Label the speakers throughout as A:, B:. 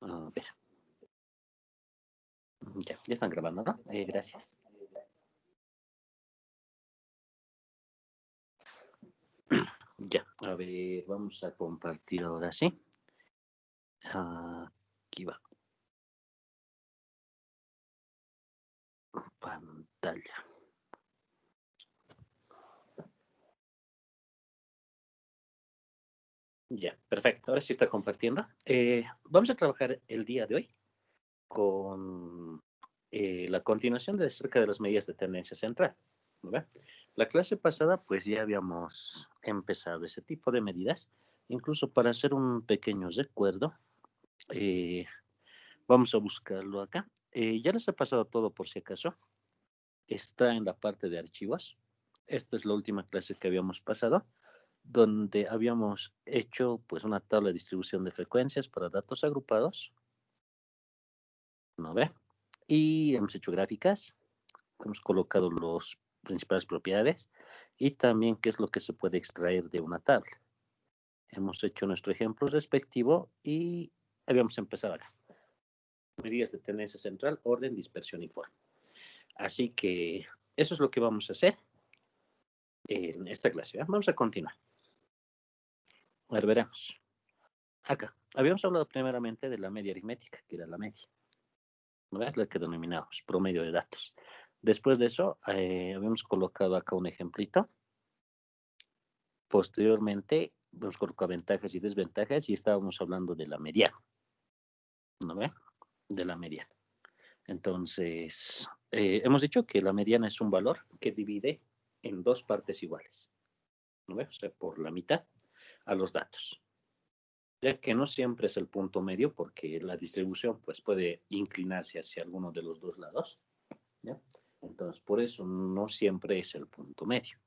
A: A ver. Ya están grabando, ¿no? Gracias. Ya, a ver, vamos a compartir ahora sí. Aquí va. Pantalla. Ya, perfecto. Ahora sí está compartiendo. Vamos a trabajar el día de hoy con la continuación de acerca de las medidas de tendencia central. ¿Verdad? La clase pasada pues ya habíamos empezado ese tipo de medidas. Incluso para hacer un pequeño recuerdo, eh, vamos a buscarlo acá. Ya les he pasado todo por si acaso. Está en la parte de archivos. Esta es la última clase que habíamos pasado, donde habíamos hecho pues una tabla de distribución de frecuencias para datos agrupados. ¿No ve? Y hemos hecho gráficas, hemos colocado las principales propiedades y también qué es lo que se puede extraer de una tabla. Hemos hecho nuestro ejemplo respectivo y habíamos empezado acá. Medidas de tendencia central, orden, dispersión y forma. Así que eso es lo que vamos a hacer en esta clase. Vamos a continuar. A ver, veremos. Acá, habíamos hablado primeramente de la media aritmética, que era la media, ¿no es? La que denominamos promedio de datos. Después de eso, habíamos colocado acá un ejemplito. Posteriormente, hemos colocado ventajas y desventajas y estábamos hablando de la mediana, ¿no ve? De la mediana. Entonces, hemos dicho que la mediana es un valor que divide en dos partes iguales, ¿no ve? O sea, por la mitad a los datos. Ya que no siempre es el punto medio porque la distribución pues puede inclinarse hacia alguno de los dos lados, ¿ya? Entonces, por eso no siempre es el punto medio,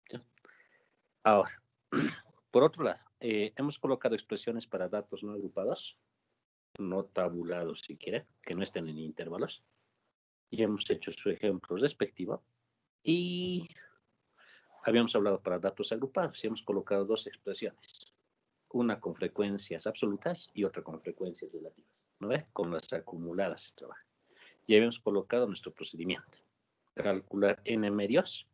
A: ¿ya? Ahora, por otro lado, hemos colocado expresiones para datos no agrupados, no tabulados si quiere, que no estén en intervalos, y hemos hecho su ejemplo respectivo, y habíamos hablado para datos agrupados y hemos colocado dos expresiones, una con frecuencias absolutas y otra con frecuencias relativas, ¿no ve? Con las acumuladas se trabaja. Ya habíamos colocado nuestro procedimiento. Calcular n medios,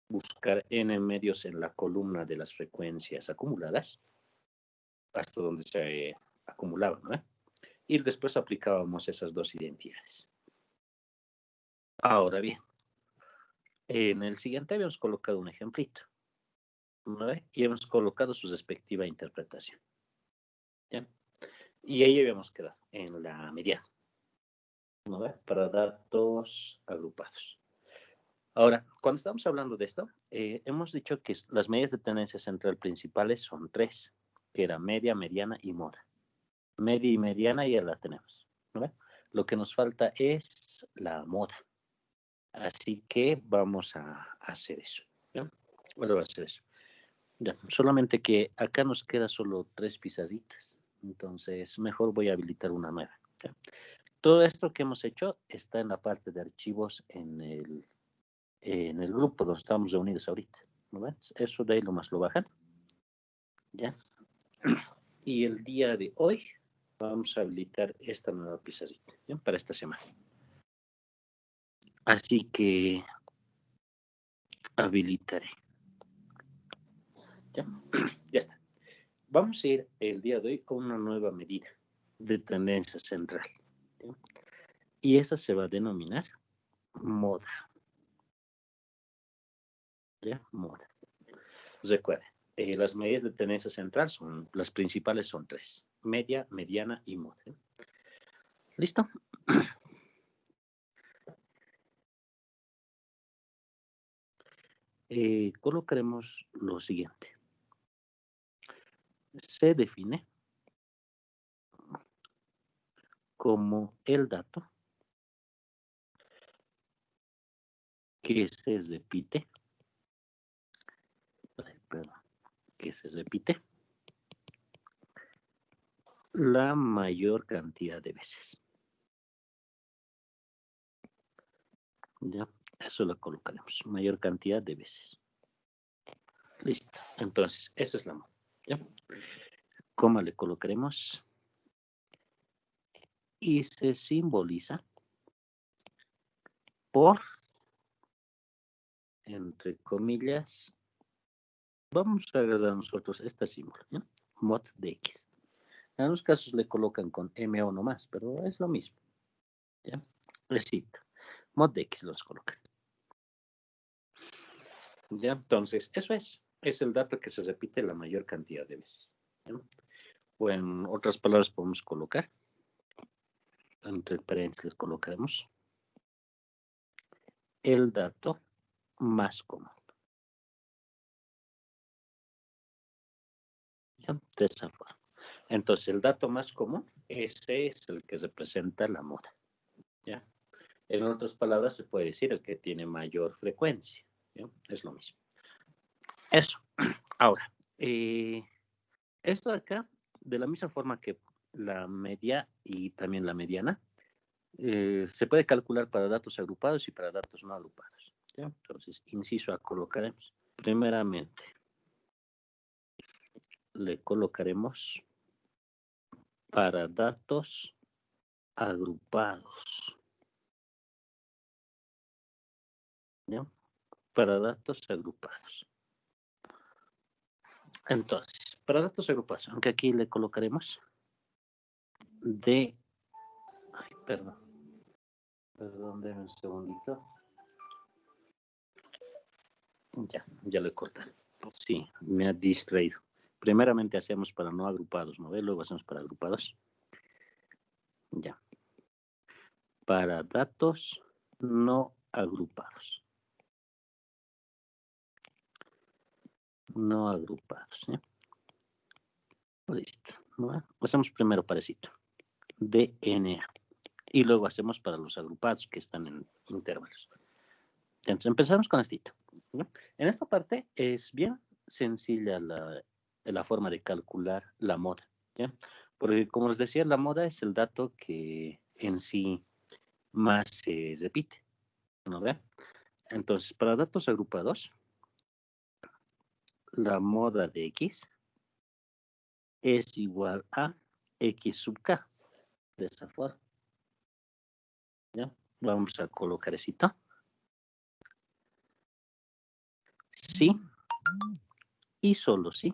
A: buscar n medios en la columna de las frecuencias acumuladas, hasta donde se acumulaban, ¿no? Y después aplicábamos esas dos identidades. Ahora bien, en el siguiente habíamos colocado un ejemplito, ¿no? Y hemos colocado su respectiva interpretación, ¿ya? Y ahí habíamos quedado en la mediana, ¿no? Para datos agrupados. Ahora, cuando estamos hablando de esto, hemos dicho que las medidas de tendencia central principales son tres, que era media, mediana y moda. Media y mediana ya la tenemos, ¿no? Lo que nos falta es la moda. Así que vamos a hacer eso, ¿ya? Bueno, va a hacer eso. Ya, solamente que acá nos queda solo 3 pizarritas, entonces mejor voy a habilitar una nueva, ¿ya? Todo esto que hemos hecho está en la parte de archivos en el grupo donde estamos reunidos ahorita, ¿no ves? Eso de ahí lo más lo bajan, ¿ya? Y el día de hoy vamos a habilitar esta nueva pizarrita, ¿ya? Para esta semana. Así que habilitaré. ¿Ya? Ya está. Vamos a ir el día de hoy con una nueva medida de tendencia central, ¿ya? Y esa se va a denominar moda, ¿ya? Moda. Recuerden, las medidas de tendencia central son, las principales son tres, media, mediana y moda, ¿eh? ¿Listo? Colocaremos lo siguiente. Se define como el dato que se repite, perdón, que se repite la mayor cantidad de veces. ¿Ya? Eso lo colocaremos, mayor cantidad de veces. Listo. Entonces, esa es la moda, ¿ya? ¿Cómo le colocaremos? y se simboliza por, entre comillas, vamos a agarrar nosotros este símbolo, ¿ya? Mod de X. En algunos casos le colocan con MO nomás, pero es lo mismo, ¿ya? Recito. Mod de X los colocan. ¿Ya? Entonces, eso es el dato que se repite la mayor cantidad de veces, ¿ya? O en otras palabras podemos colocar, entre paréntesis colocaremos el dato más común. ¿Ya? De esa forma. Entonces, el dato más común, ese es el que representa la moda, ¿ya? En otras palabras, se puede decir el que tiene mayor frecuencia, ¿ya? Es lo mismo. Eso. Ahora, esto de acá, de la misma forma que la media y también la mediana, se puede calcular para datos agrupados y para datos no agrupados, ¿ya? Entonces, inciso A colocaremos. Primeramente, le colocaremos para datos agrupados, ¿ya? Para datos agrupados. Entonces, para datos agrupados, aunque aquí le colocaremos de... Ay, perdón, denme un segundito. Ya lo he cortado. Sí, me ha distraído. Primeramente hacemos para no agrupados, ¿no ve? Luego hacemos para agrupados. Ya. Para datos no agrupados. No agrupados, ¿eh? Listo. ¿No? Hacemos primero parecito. DNA. Y luego hacemos para los agrupados que están en intervalos. Entonces empezamos con esto, ¿no? En esta parte es bien sencilla la forma de calcular la moda, ¿ya? Porque como les decía, la moda es el dato que en sí más se repite, ¿no ve? Entonces, para datos agrupados, la moda de X es igual a X sub K, de esa forma, ¿ya? Vamos a colocar esto. Sí, y solo sí.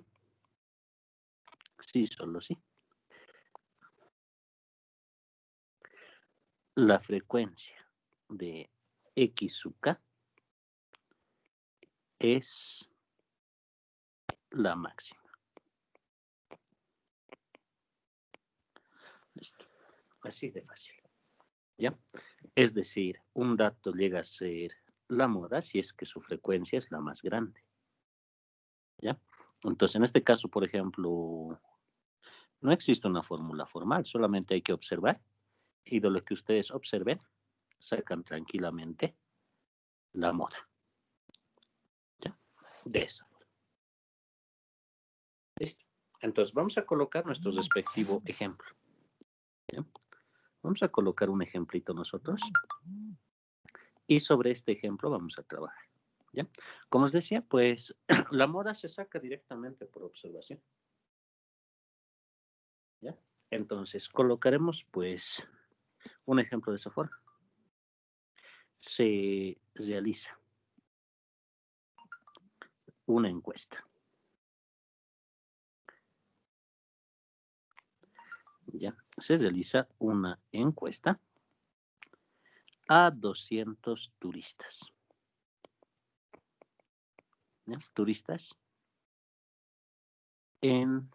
A: Sí, solo sí. La frecuencia de X sub K es la máxima. Listo. Así de fácil. ¿Ya? Es decir, un dato llega a ser la moda si es que su frecuencia es la más grande. ¿Ya? Entonces, en este caso, por ejemplo, no existe una fórmula formal, solamente hay que observar y de lo que ustedes observen, sacan tranquilamente la moda. ¿Ya? De esa forma. Listo. Entonces, vamos a colocar nuestro respectivo ejemplo. ¿Ya? Vamos a colocar un ejemplito nosotros y sobre este ejemplo vamos a trabajar. ¿Ya? Como os decía, pues la moda se saca directamente por observación. ¿Ya? Entonces, colocaremos pues un ejemplo de esa forma. Se realiza una encuesta. ¿Ya? Se realiza una encuesta a 200 turistas. ¿Ya? Turistas en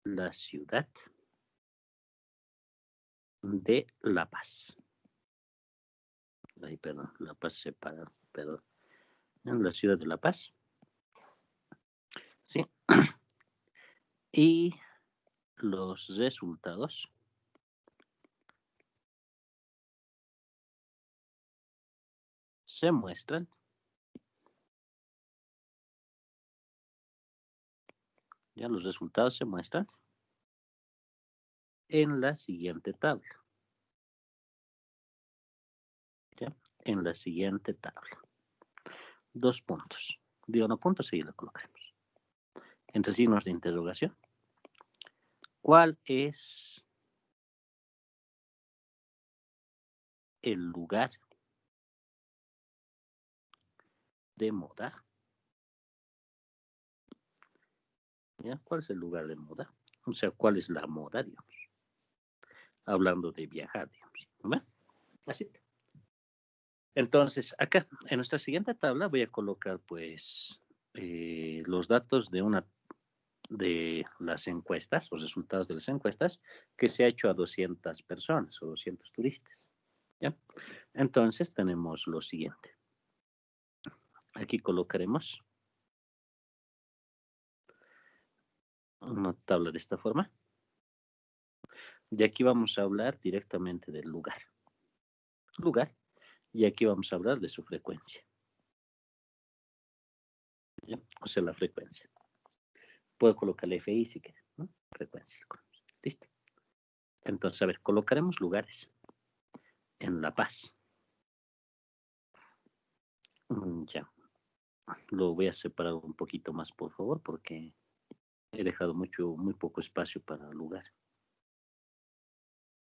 A: la ciudad de La Paz. Ay, perdón, La Paz separado, perdón. En la ciudad de La Paz. Sí. Y los resultados se muestran ya los resultados se muestran en la siguiente tabla. ¿Ya? En la siguiente tabla. 2 puntos. Digo, no puntos, y lo colocaremos. Entre signos de interrogación. ¿Cuál es el lugar de moda. ¿Ya? ¿Cuál es el lugar de moda? O sea, ¿cuál es la moda, digamos? Hablando de viajar, digamos. ¿Va? Así. Entonces, acá, en nuestra siguiente tabla voy a colocar, pues, los datos de las encuestas, los resultados de las encuestas, que se ha hecho a 200 personas o 200 turistas. ¿Ya? Entonces, tenemos lo siguiente. Aquí colocaremos una tabla de esta forma. Y aquí vamos a hablar directamente del lugar. Lugar. Y aquí vamos a hablar de su frecuencia. ¿Ya? O sea, la frecuencia. Puedo colocarle FI si quieres, ¿no? Frecuencia. Listo. Entonces, a ver, colocaremos lugares en La Paz. Ya. Lo voy a separar un poquito más, por favor, porque he dejado muy poco espacio para el lugar.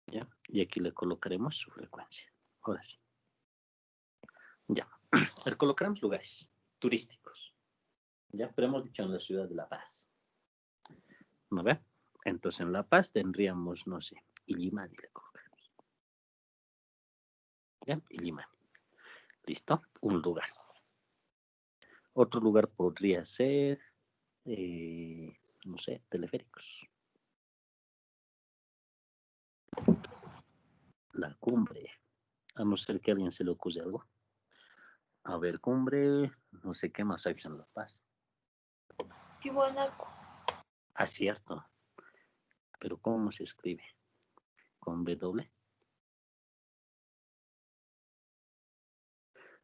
A: ¿Ya? Y aquí le colocaremos su frecuencia. Ahora sí. Ya. Le colocaremos lugares turísticos. Ya, pero hemos dicho en la ciudad de La Paz. ¿No ve? Entonces en La Paz tendríamos, no sé, Illimani le colocaremos. ¿Ya? Illimani. ¿Listo? Un lugar. Otro lugar podría ser, no sé, teleféricos. La Cumbre. A no ser que a alguien se le ocurra algo. A ver, Cumbre, no sé qué más hay en La Paz.
B: Tiwanaku.
A: Acierto. Pero ¿cómo se escribe? ¿Con W?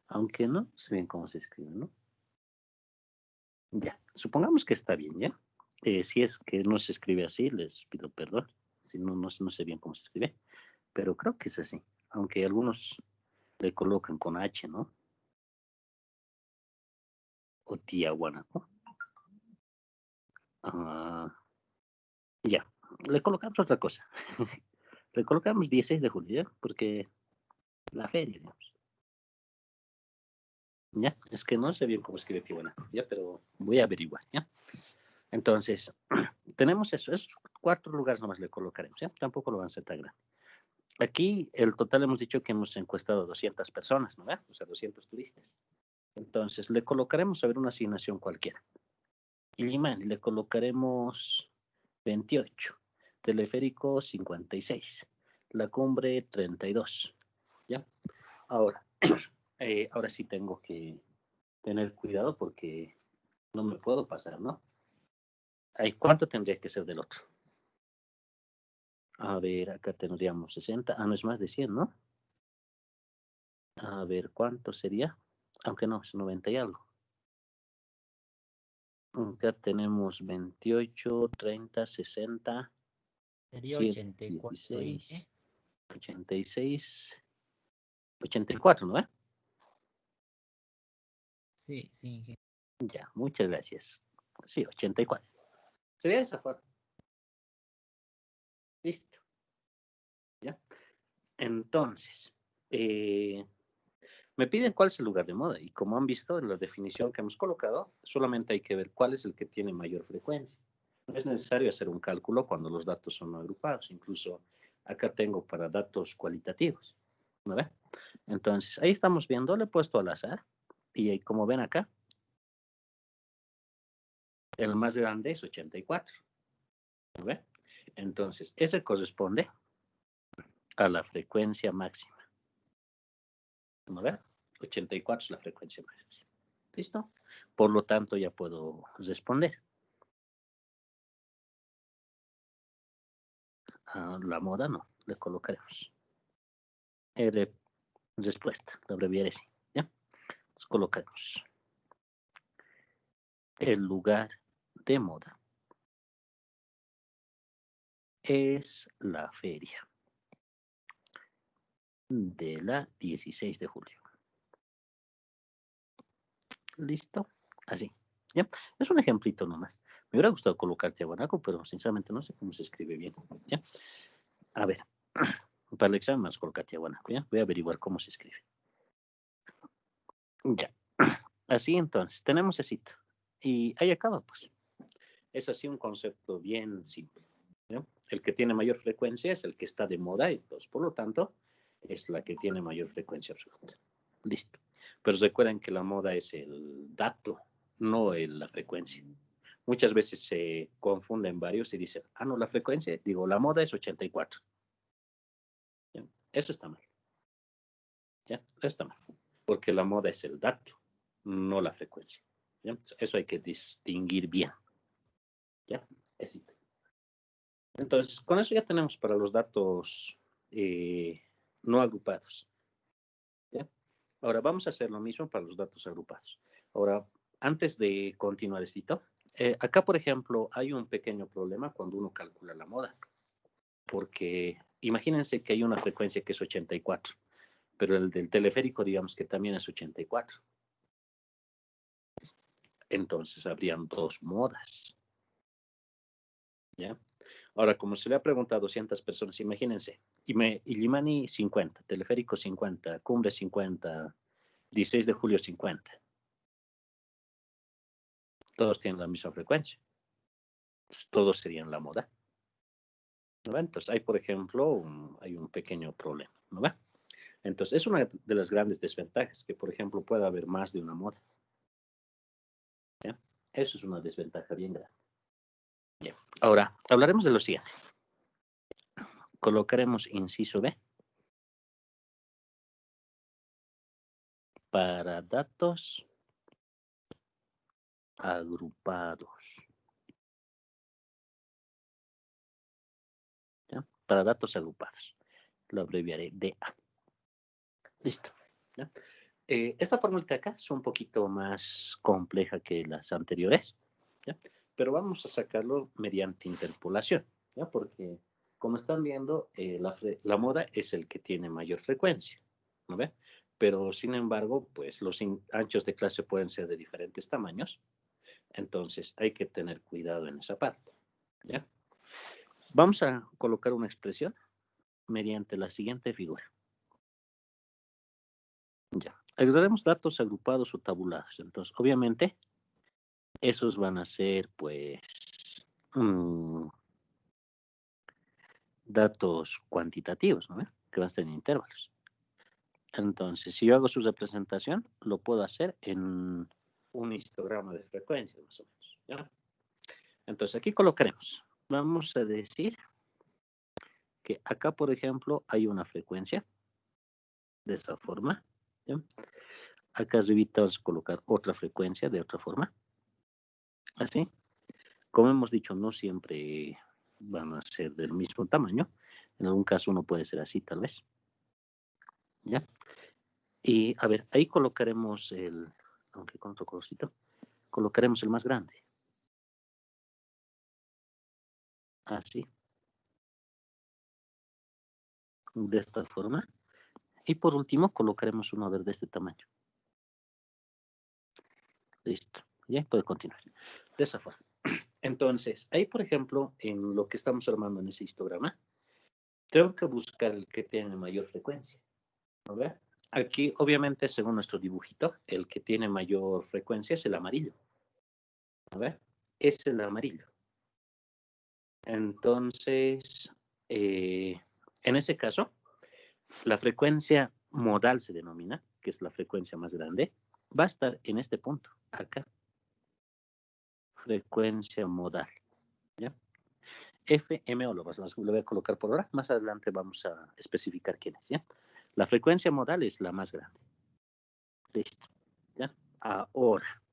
A: Aunque no sé bien cómo se escribe, ¿no? Ya, supongamos que está bien, ¿ya? Si es que no se escribe así, les pido perdón. Si no, no sé bien cómo se escribe. Pero creo que es así. Aunque algunos le colocan con H, ¿no? O Tiahuanaco. Ya, le colocamos otra cosa. Le colocamos 16 de julio, ¿ya? Porque la feria, digamos. Ya, es que no sé bien cómo escribe Tiahuanaco, ya, pero voy a averiguar, ¿ya? Entonces, tenemos eso, esos 4 lugares nomás le colocaremos, ¿ya? Tampoco lo van a ser tan grande. Aquí el total hemos dicho que hemos encuestado a 200 personas, ¿no? O sea, 200 turistas. Entonces, le colocaremos a ver una asignación cualquiera. Illimani, le colocaremos 28. Teleférico 56. La Cumbre 32. ¿Ya? Ahora, ahora sí tengo que tener cuidado porque no me puedo pasar, ¿no? ¿Cuánto tendría que ser del otro? A ver, acá tendríamos 60. No es más de 100, ¿no? A ver, ¿cuánto sería? Aunque no, es 90 y algo. Acá tenemos 28, 30, 60,
B: Sería
A: 7,
B: 84,
A: 16, 86, 84, ¿no?
B: Sí, sí.
A: Ya, muchas gracias. Sí, 84. Sería esa forma. Listo. ¿Ya? Entonces, me piden cuál es el lugar de moda y como han visto en la definición que hemos colocado, solamente hay que ver cuál es el que tiene mayor frecuencia. No es necesario hacer un cálculo cuando los datos son agrupados. Incluso acá tengo para datos cualitativos. ¿No ve? Entonces, ahí estamos viendo, le he puesto al azar y como ven acá, el más grande es 84. ¿No ve? Entonces, ese corresponde a la frecuencia máxima. ¿No ve? 84 es la frecuencia máxima. ¿Listo? Por lo tanto, ya puedo responder. A la moda no, le colocaremos. Respuesta, la abreviaré así. ¿Ya? Entonces colocamos el lugar de moda es la feria de la 16 de julio. ¿Listo? Así. ¿Ya? Es un ejemplito nomás. Me hubiera gustado colocar Tiahuanaco, pero sinceramente no sé cómo se escribe bien. ¿Ya? A ver. Para el examen más colocate bueno, ¿ya? Voy a averiguar cómo se escribe. Ya. Así entonces, tenemos ese hito. Y ahí acaba, pues. Es así un concepto bien simple, ¿no? El que tiene mayor frecuencia es el que está de moda, y pues, por lo tanto, es la que tiene mayor frecuencia absoluta. Listo. Pero recuerden que la moda es el dato, no la frecuencia. Muchas veces se confunden varios y dicen, no, la frecuencia, digo, la moda es 84. ¿Ya? Eso está mal. ¿Ya? Eso está mal. Porque la moda es el dato, no la frecuencia. ¿Ya? Eso hay que distinguir bien. ¿Ya? Así. Entonces, con eso ya tenemos para los datos no agrupados. ¿Ya? Ahora vamos a hacer lo mismo para los datos agrupados. Ahora, antes de continuar esto, acá, por ejemplo, hay un pequeño problema cuando uno calcula la moda. Porque imagínense que hay una frecuencia que es 84, pero el del teleférico digamos que también es 84. Entonces habrían dos modas. ¿Ya? Ahora, como se le ha preguntado a 200 personas, imagínense, Illimani 50, teleférico 50, cumbre 50, 16 de julio 50. Todos tienen la misma frecuencia. Todos serían la moda. ¿No? Entonces, hay, por ejemplo, hay un pequeño problema. ¿No va? Entonces, es una de las grandes desventajas, que, por ejemplo, pueda haber más de una moda. ¿Ya? Eso es una desventaja bien grande. Bien. Ahora, hablaremos de lo siguiente. Colocaremos inciso B para datos agrupados. ¿Ya? Para datos agrupados. Lo abreviaré DA. Listo. ¿Ya? Esta fórmula de acá es un poquito más compleja que las anteriores, ¿ya? Pero vamos a sacarlo mediante interpolación, ¿ya? Porque, como están viendo, la moda es el que tiene mayor frecuencia, ¿no ve? Pero, sin embargo, pues los anchos de clase pueden ser de diferentes tamaños, entonces hay que tener cuidado en esa parte, ¿ya? Vamos a colocar una expresión mediante la siguiente figura. Ya. Agregaremos datos agrupados o tabulados. Entonces, obviamente, esos van a ser, pues, datos cuantitativos, ¿no? Que van a estar en intervalos. Entonces, si yo hago su representación, lo puedo hacer en un histograma de frecuencia, más o menos, ¿ya? Entonces, aquí colocaremos. Vamos a decir que acá, por ejemplo, hay una frecuencia de esa forma, ¿ya? Acá arriba vamos a colocar otra frecuencia de otra forma, así. Como hemos dicho, no siempre van a ser del mismo tamaño. En algún caso uno puede ser así, tal vez. ¿Ya? Y a ver, ahí colocaremos aunque con otro colorcito, colocaremos el más grande. Así. De esta forma. Y por último, colocaremos uno de este tamaño. Listo. Ya puede continuar. De esa forma. Entonces, ahí, por ejemplo, en lo que estamos armando en ese histograma, tengo que buscar el que tenga mayor frecuencia. ¿No ve? Aquí, obviamente, según nuestro dibujito, el que tiene mayor frecuencia es el amarillo. ¿No ve? Es el amarillo. Entonces, en ese caso, la frecuencia modal se denomina, que es la frecuencia más grande, va a estar en este punto, acá. Frecuencia modal. ¿Ya? FM, o lo voy a colocar por ahora. Más adelante vamos a especificar quién es. ¿Ya? La frecuencia modal es la más grande. Listo. ¿Ya? Ahora,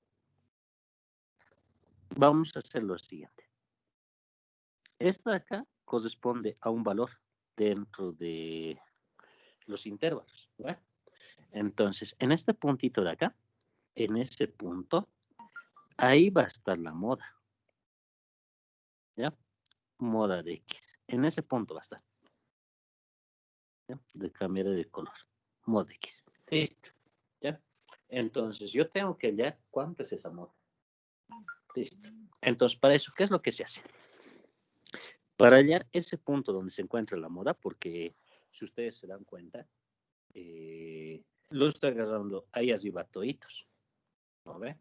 A: vamos a hacer lo siguiente. Esta de acá corresponde a un valor dentro de los intervalos. ¿Verdad? Entonces, en este puntito de acá, en ese punto, ahí va a estar la moda. ¿Ya? Moda de X. En ese punto va a estar. ¿Ya? De cambiar de color. Moda X. Listo. ¿Ya? Entonces, yo tengo que hallar cuánto es esa moda. Listo. Entonces, para eso, ¿qué es lo que se hace? Para hallar ese punto donde se encuentra la moda, porque si ustedes se dan cuenta, lo estoy agarrando ahí arriba toditos, ¿no ve?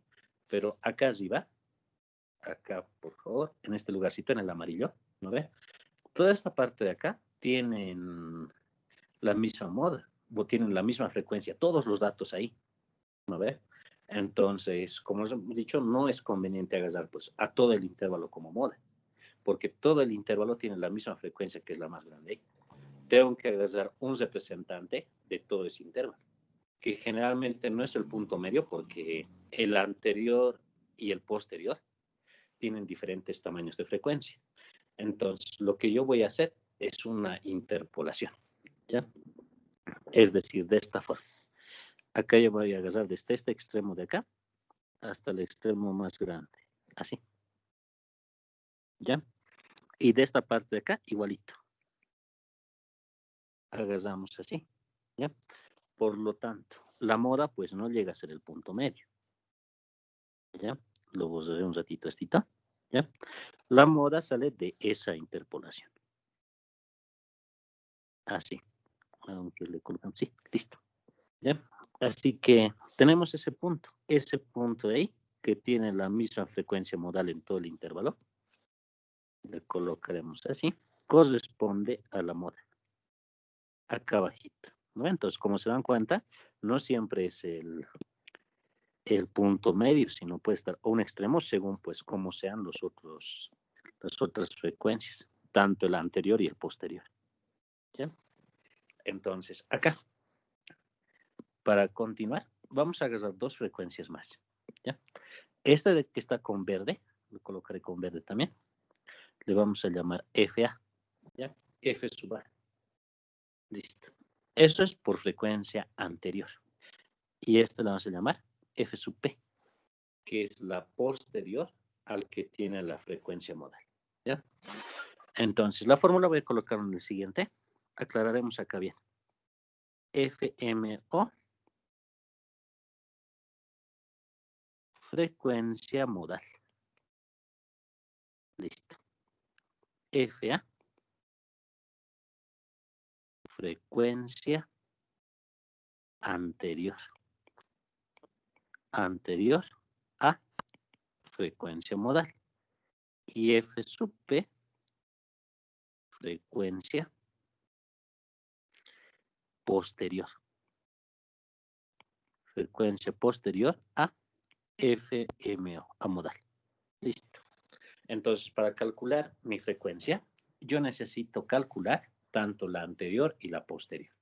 A: Pero acá arriba, acá, por favor, en este lugarcito, en el amarillo, ¿no ve? Toda esta parte de acá tienen la misma moda, o tienen la misma frecuencia, todos los datos ahí, ¿no ve? Entonces, como les he dicho, no es conveniente agarrar pues, a todo el intervalo como moda, porque todo el intervalo tiene la misma frecuencia, que es la más grande ahí. Tengo que agarrar un representante de todo ese intervalo, que generalmente no es el punto medio, porque el anterior y el posterior tienen diferentes tamaños de frecuencia. Entonces, lo que yo voy a hacer es una interpolación, ¿ya? Es decir, de esta forma. Acá yo voy a agarrar desde este extremo de acá hasta el extremo más grande, así, ¿ya? Y de esta parte de acá, igualito. Agarramos así, ¿ya? Por lo tanto, la moda pues no llega a ser el punto medio, ¿ya? Lo borraré un ratito, estito, ¿ya? La moda sale de esa interpolación. Así, aunque le colocamos, sí, listo, ¿ya? Así que tenemos ese punto de ahí, que tiene la misma frecuencia modal en todo el intervalo. Le colocaremos así, corresponde a la moda, acá abajito, ¿no? Entonces, como se dan cuenta, no siempre es el punto medio, sino puede estar a un extremo según pues cómo sean las otras frecuencias, tanto el anterior y el posterior, ¿ya? Entonces, acá, para continuar, vamos a agarrar dos frecuencias más, ¿ya? Esta de que está con verde, lo colocaré con verde también, le vamos a llamar FA, ¿ya? F sub A. Listo. Eso es por frecuencia anterior. Y esta la vamos a llamar F sub P, que es la posterior al que tiene la frecuencia modal, ¿ya? Entonces, la fórmula voy a colocar en el siguiente. Aclararemos acá bien. FMO, frecuencia modal. Listo. FA, frecuencia anterior. Anterior a frecuencia modal. Y F sub P, frecuencia posterior. Frecuencia posterior a FMO, a modal. Listo. Entonces, para calcular mi frecuencia, yo necesito calcular tanto la anterior y la posterior,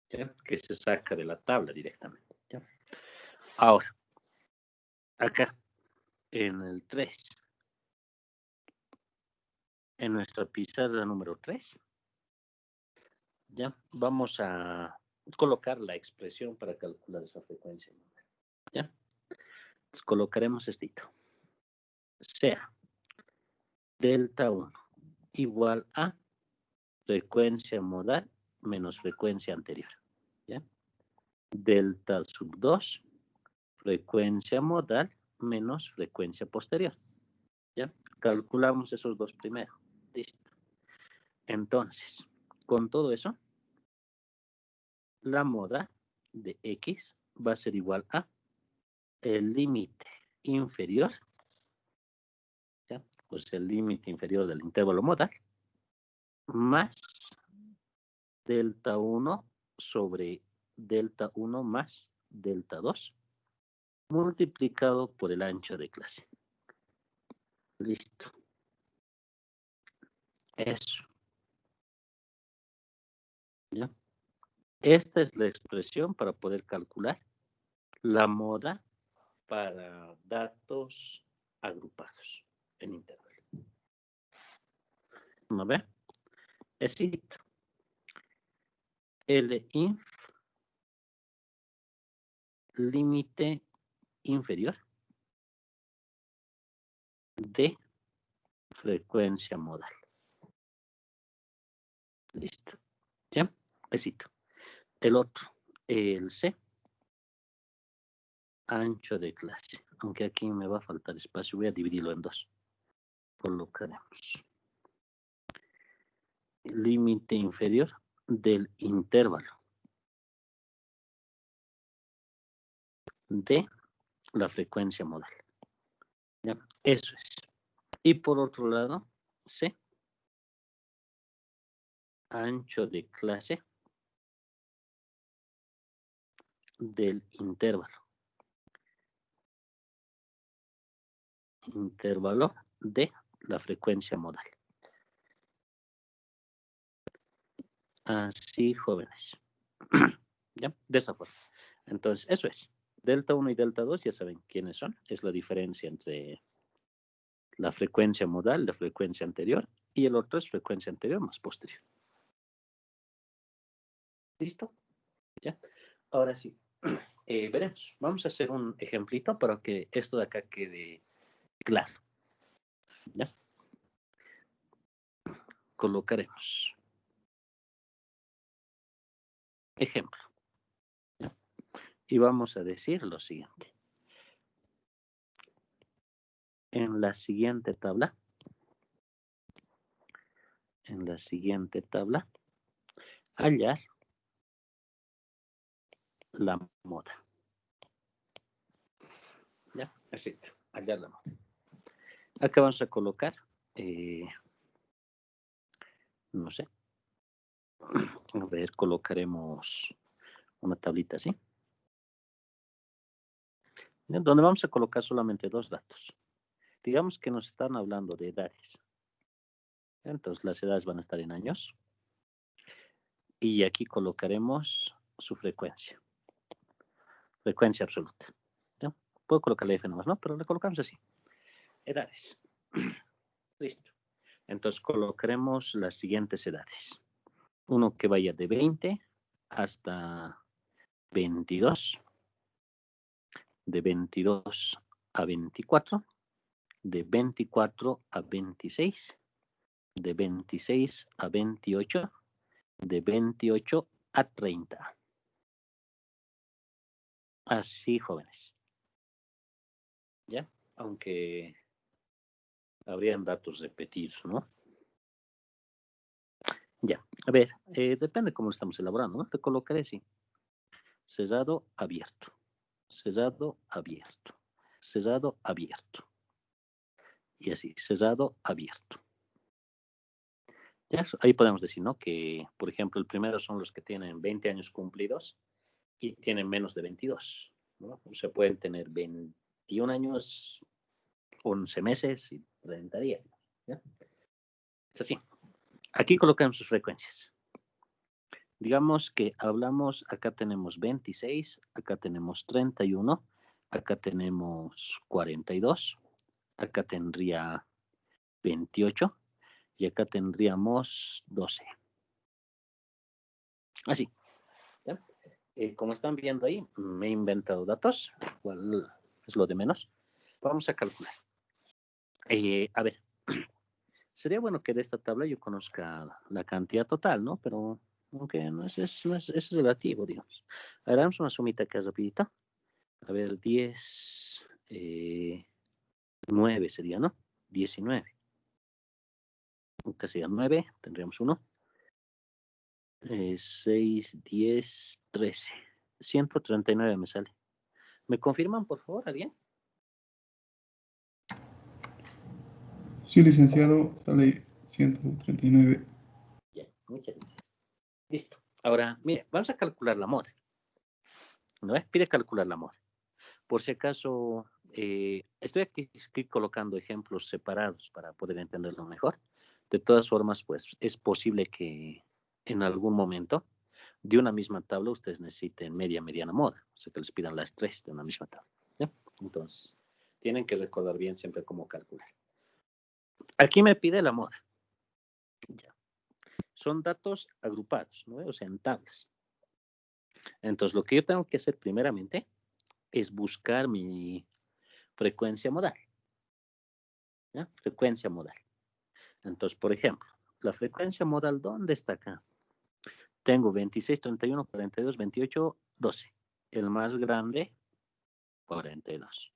A: ¿ya? Que se saca de la tabla directamente, ¿ya? Ahora, acá, en el 3, en nuestra pizarra número 3, ¿ya? Vamos a colocar la expresión para calcular esa frecuencia, ¿ya? Entonces, colocaremos esto. Sea delta 1 igual a frecuencia modal menos frecuencia anterior, ¿ya? Delta sub 2, frecuencia modal menos frecuencia posterior, ¿ya? Calculamos esos dos primero. Listo. Entonces, con todo eso, la moda de X va a ser igual a el límite inferior, ¿ya? Pues el límite inferior del intervalo modal, más delta 1 sobre delta 1 más delta 2, multiplicado por el ancho de clase. Listo. Eso. ¿Ya? Esta es la expresión para poder calcular la moda para datos agrupados en intervalo. ¿No ve? Es Linf límite inferior de frecuencia modal. Listo. ¿Ya? Besito. El otro, el C, ancho de clase. Aunque aquí me va a faltar espacio, voy a dividirlo en dos. Colocaremos límite inferior del intervalo de la frecuencia modal. ¿Ya? Eso es. Y por otro lado, C, ancho de clase del intervalo de la frecuencia modal. Así, jóvenes. ¿Ya? De esa forma. Entonces, eso es. Delta 1 y delta 2, ya saben quiénes son. Es la diferencia entre la frecuencia modal, la frecuencia anterior, y el otro es frecuencia anterior más posterior. ¿Listo? ¿Ya? Ahora sí. Veremos. Vamos a hacer un ejemplito para que esto de acá quede claro. ¿Ya? Colocaremos. Ejemplo. ¿Ya? Y vamos a decir lo siguiente. En la siguiente tabla, hallar la moda. ¿Ya? Así, hallar la moda. Acá vamos a colocar, no sé, a ver, colocaremos una tablita así, donde vamos a colocar solamente dos datos. Digamos que nos están hablando de edades. Entonces las edades van a estar en años. Y aquí colocaremos su frecuencia. Frecuencia absoluta. ¿Ya? Puedo colocarle F nomás, ¿no? Pero le colocamos así. Edades. Listo. Entonces colocaremos las siguientes edades. Uno que vaya de 20 hasta 22. De 22 a 24. De 24 a 26. De 26 a 28. De 28 a 30. Así, jóvenes. ¿Ya? Aunque habrían datos repetidos, ¿no? Ya, a ver, depende cómo lo estamos elaborando, ¿no? Te colocaré así. Cerrado, abierto. Cerrado, abierto. Cerrado, abierto. Y así, cerrado, abierto. Ya, ahí podemos decir, ¿no? Que, por ejemplo, el primero son los que tienen 20 años cumplidos y tienen menos de 22, ¿no? O sea, pueden tener 21 años, 11 meses y 30 días, ¿ya? Es así. Aquí colocamos sus frecuencias. Digamos que hablamos, acá tenemos 26, acá tenemos 31, acá tenemos 42, acá tendría 28 y acá tendríamos 12. Así. ¿Ya? Como están viendo ahí, me he inventado datos, cual es lo de menos. Vamos a calcular. A ver, sería bueno que de esta tabla yo conozca la cantidad total, ¿no? Pero aunque no es relativo, digamos. Hagamos una sumita acá rapidita. A ver, 10, 9 sería, ¿no? 19. Acá sería 9, tendríamos 1. 6, 10, 13. 139 me sale. ¿Me confirman, por favor, alguien?
C: Sí, licenciado, sale 139.
A: Ya, muchas gracias. Listo. Ahora, mire, vamos a calcular la moda. ¿No es? Pide calcular la moda. Por si acaso, estoy aquí colocando ejemplos separados para poder entenderlo mejor. De todas formas, pues es posible que en algún momento de una misma tabla ustedes necesiten mediana moda, o sea que les pidan las tres de una misma tabla. ¿Ya? Entonces, tienen que recordar bien siempre cómo calcular. Aquí me pide la moda. Ya. Son datos agrupados, ¿no? O sea, en tablas. Entonces, lo que yo tengo que hacer primeramente es buscar mi frecuencia modal. ¿Ya? Frecuencia modal. Entonces, por ejemplo, la frecuencia modal, ¿dónde está acá? Tengo 26, 31, 42, 28, 12. El más grande, 42.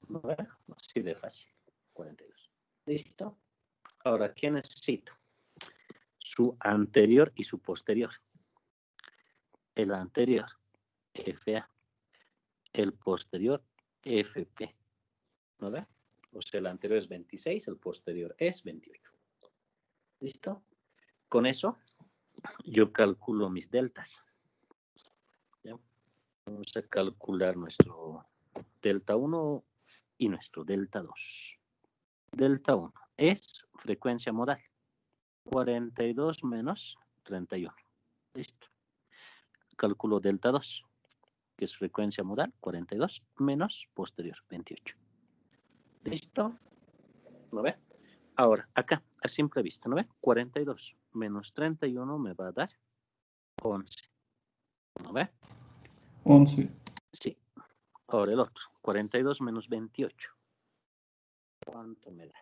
A: Bueno, así de fácil. 42. ¿Listo? Ahora, ¿qué necesito? su anterior y su posterior. El anterior, FA. El posterior, FP. ¿No ve? O sea, el anterior es 26, el posterior es 28. ¿Listo? Con eso, yo calculo mis deltas. ¿Ya? Vamos a calcular nuestro delta 1 y nuestro delta 2. Delta 1 es frecuencia modal. 42 menos 31. Listo. Cálculo delta 2, que es frecuencia modal, 42 menos posterior, 28. ¿Listo? ¿No ve? Ahora, acá, a simple vista, ¿no ve? 42 menos 31 me va a dar 11. ¿No ve?
C: 11.
A: Sí. Ahora el otro, 42 menos 28. ¿Cuánto me da?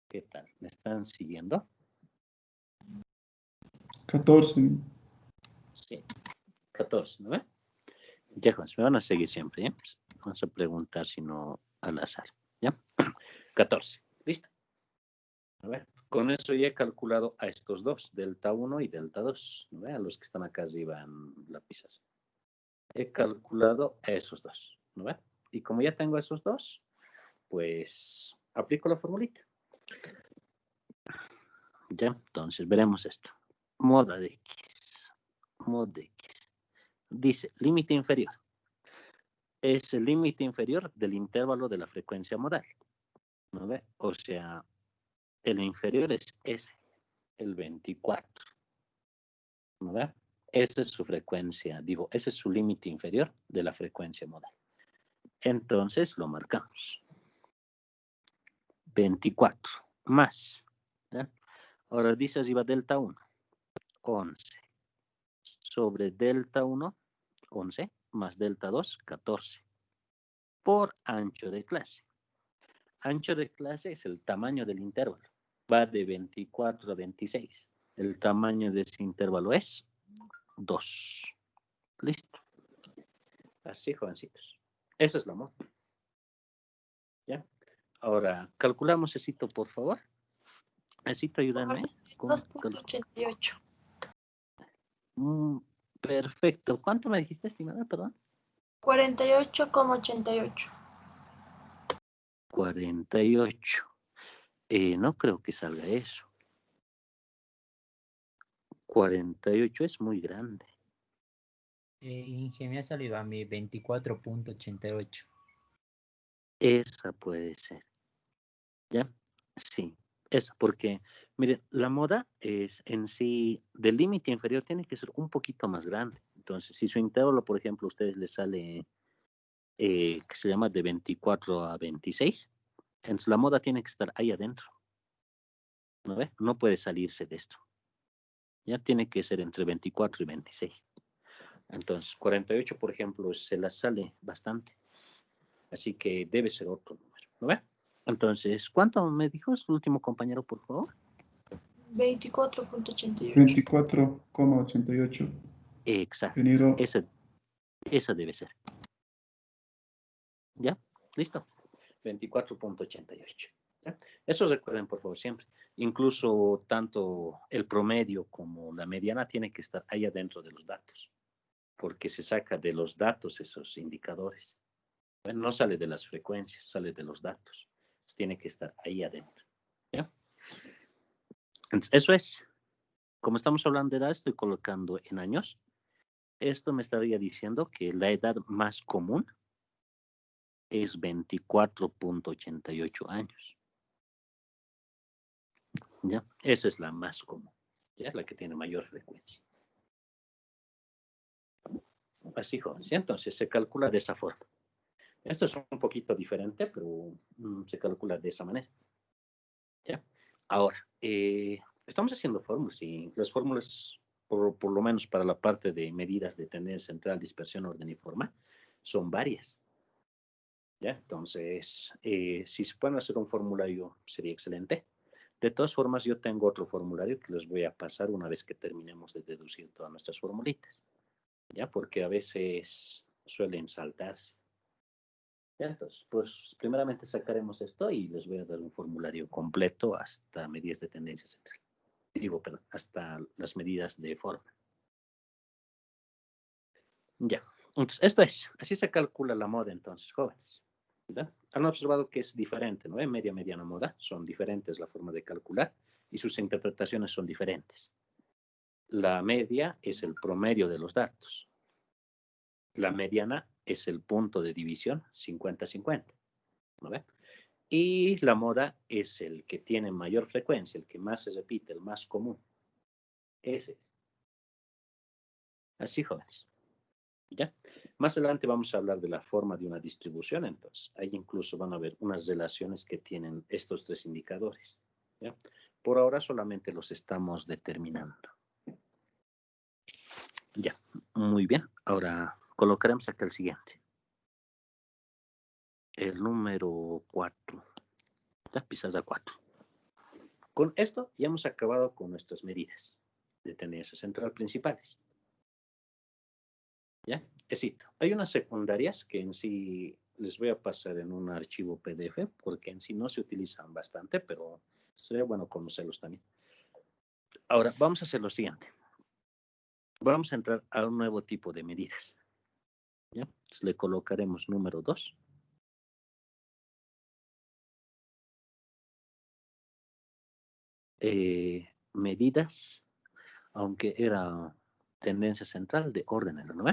A: ¿Qué tal? ¿Me están siguiendo?
C: 14.
A: Sí. 14, ¿no ve? Ya, me van a seguir siempre, ¿eh? Vamos a preguntar si no al azar, ¿ya? 14, ¿listo? A ver, con eso ya he calculado a estos dos, delta 1 y delta 2, ¿no ve? A los que están acá arriba en lápices. He calculado a esos dos, ¿no ve? Y como ya tengo esos dos, pues aplico la formulita. Ya, entonces veremos esto. Moda de X. Mod de X. Dice, límite inferior. Es el límite inferior del intervalo de la frecuencia modal. ¿No ve? O sea, el inferior es S, el 24. ¿No ve? Esa es su frecuencia, digo, ese es su límite inferior de la frecuencia modal. Entonces lo marcamos. 24 más. ¿Ya? Ahora dice arriba delta 1, 11. Sobre delta 1, 11, más delta 2, 14. Por ancho de clase. Ancho de clase es el tamaño del intervalo. Va de 24 a 26. El tamaño de ese intervalo es 2. Listo. Así, jovencitos. Eso es la moda. ¿Ya? Ahora, calculamos esito, por favor. Esito, ayúdame.
D: 2.88.
A: Perfecto. ¿Cuánto me dijiste, estimada? Perdón.
D: 48,88.
A: 48. No creo que salga eso. 48 es muy grande.
B: Inge, me ha salido a mí 24.88.
A: Esa puede ser. ¿Ya? Sí, esa, porque, miren, la moda es en sí, del límite inferior tiene que ser un poquito más grande. Entonces, si su intervalo, por ejemplo, a ustedes les sale, que se llama de 24 a 26, entonces la moda tiene que estar ahí adentro. ¿No ve? No puede salirse de esto. Ya tiene que ser entre 24 y 26. Entonces, 48, por ejemplo, se la sale bastante. Así que debe ser otro número. ¿No ve? Entonces, ¿cuánto me dijo su último compañero, por favor?
D: 24.88.
C: 24,88.
A: Exacto.
C: Ingeniero,
A: Esa debe ser. ¿Ya? ¿Listo? 24.88. ¿Ya? Eso recuerden, por favor, siempre. Incluso tanto el promedio como la mediana tiene que estar ahí adentro de los datos, porque se saca de los datos esos indicadores. Bueno, no sale de las frecuencias, sale de los datos. Entonces, tiene que estar ahí adentro. ¿Ya? Entonces, eso es. Como estamos hablando de edad, estoy colocando en años. Esto me estaría diciendo que la edad más común es 24.88 años. ¿Ya? Esa es la más común. ¿Ya? La que tiene mayor frecuencia. Así, jóvenes. Entonces, se calcula de esa forma. Esto es un poquito diferente, pero se calcula de esa manera. ¿Ya? Ahora, estamos haciendo fórmulas y las fórmulas, por lo menos para la parte de medidas de tendencia central, dispersión, orden y forma, son varias. ¿Ya? Entonces, si se pueden hacer un formulario, sería excelente. De todas formas, yo tengo otro formulario que les voy a pasar una vez que terminemos de deducir todas nuestras formulitas. ¿Ya? Porque a veces suelen saltarse. Ya, entonces, pues primeramente sacaremos esto y les voy a dar un formulario completo hasta medidas de tendencia central. Digo, perdón, hasta las medidas de forma. Ya, entonces esto es, así se calcula la moda entonces, jóvenes. ¿Verdad? Han observado que es diferente, ¿no? En media, mediana, moda, son diferentes la forma de calcular y sus interpretaciones son diferentes. La media es el promedio de los datos. La mediana es el punto de división, 50-50. ¿No ve? Y la moda es el que tiene mayor frecuencia, el que más se repite, el más común. Ese es. Así, jóvenes. ¿Ya? Más adelante vamos a hablar de la forma de una distribución, entonces. Ahí incluso van a ver unas relaciones que tienen estos tres indicadores. ¿Ya? Por ahora solamente los estamos determinando. Ya, muy bien. Ahora colocaremos acá el siguiente. El número 4. La pizarra 4. Con esto ya hemos acabado con nuestras medidas de tendencia central principales. ¿Ya? Éxito. Hay unas secundarias que en sí les voy a pasar en un archivo PDF porque en sí no se utilizan bastante, pero sería bueno conocerlos también. Ahora, vamos a hacer lo siguiente. Vamos a entrar a un nuevo tipo de medidas. ¿Ya? Entonces, le colocaremos número 2. Medidas, aunque era tendencia central de orden, ¿no?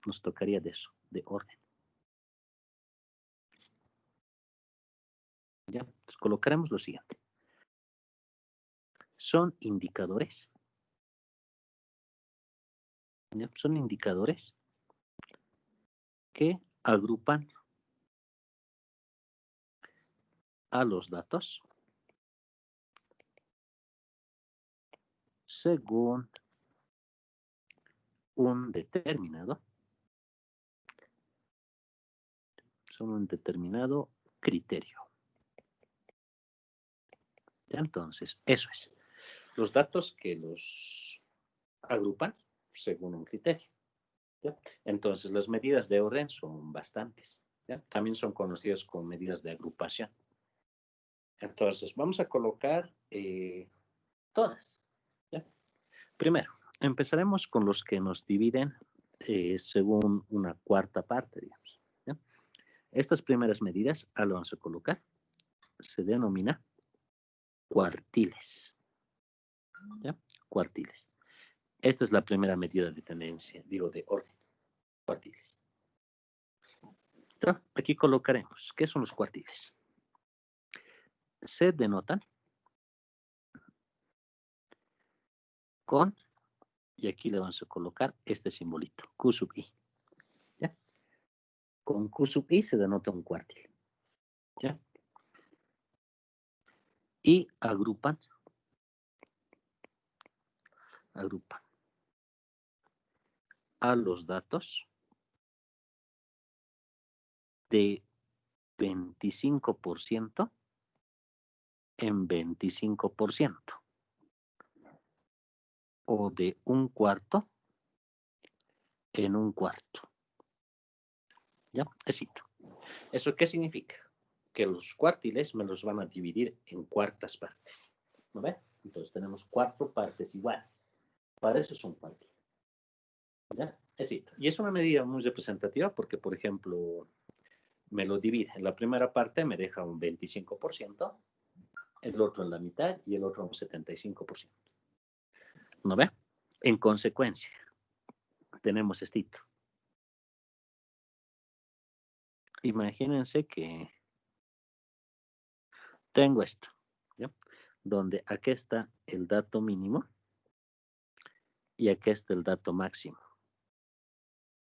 A: Nos tocaría de eso, de orden. ¿Ya? Entonces, colocaremos lo siguiente. Son indicadores. ¿Ya? Son indicadores que agrupan a los datos según un determinado criterio. Entonces, eso es. Los datos que los agrupan según un criterio. ¿Ya? Entonces, las medidas de orden son bastantes. ¿Ya? También son conocidas como medidas de agrupación. Entonces, vamos a colocar todas. ¿Ya? Primero, empezaremos con los que nos dividen según una cuarta parte, digamos. ¿Ya? Estas primeras medidas, ahora lo vamos a colocar, se denomina cuartiles. ¿Ya? Cuartiles. Esta es la primera medida de tendencia, digo, de orden. Cuartiles. Entonces, aquí colocaremos, ¿qué son los cuartiles? Se denotan con, y aquí le vamos a colocar este simbolito, Q sub I. ¿Ya? Con Q sub I se denota un cuartil. ¿Ya? Y agrupan a los datos de 25% en 25% o de un cuarto en un cuarto. ¿Ya? Éxito. ¿Eso qué significa? Que los cuartiles me los van a dividir en cuartas partes. ¿No ve? Entonces tenemos 4 partes iguales. Para eso es un cuartil. ¿Ya? Éxito. Y es una medida muy representativa porque, por ejemplo, me lo divide. En la primera parte me deja un 25%, el otro en la mitad y el otro un 75%. ¿No ve? En consecuencia, tenemos esto. Imagínense que tengo esto, ¿ya? Donde aquí está el dato mínimo y aquí está el dato máximo.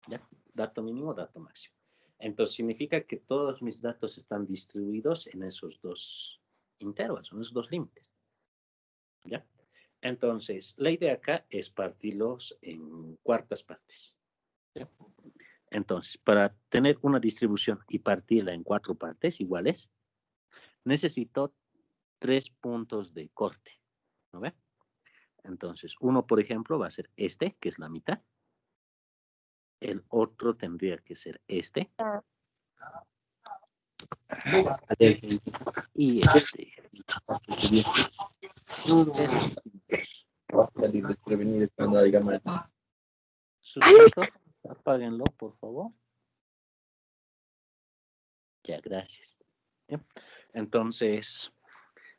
A: ¿Ya? Dato mínimo, dato máximo. Entonces significa que todos mis datos están distribuidos en esos dos intervalos, en esos dos límites. ¿Ya? Entonces, la idea acá es partirlos en cuartas partes. ¿Ya? Entonces, para tener una distribución y partirla en 4 partes iguales, necesito 3 puntos de corte. ¿No ve? Entonces, uno, por ejemplo, va a ser este, que es la mitad. El otro tendría que ser este. Y sus micrófonos, apáguenlo, por favor. Ya, gracias. ¿Ya? Entonces,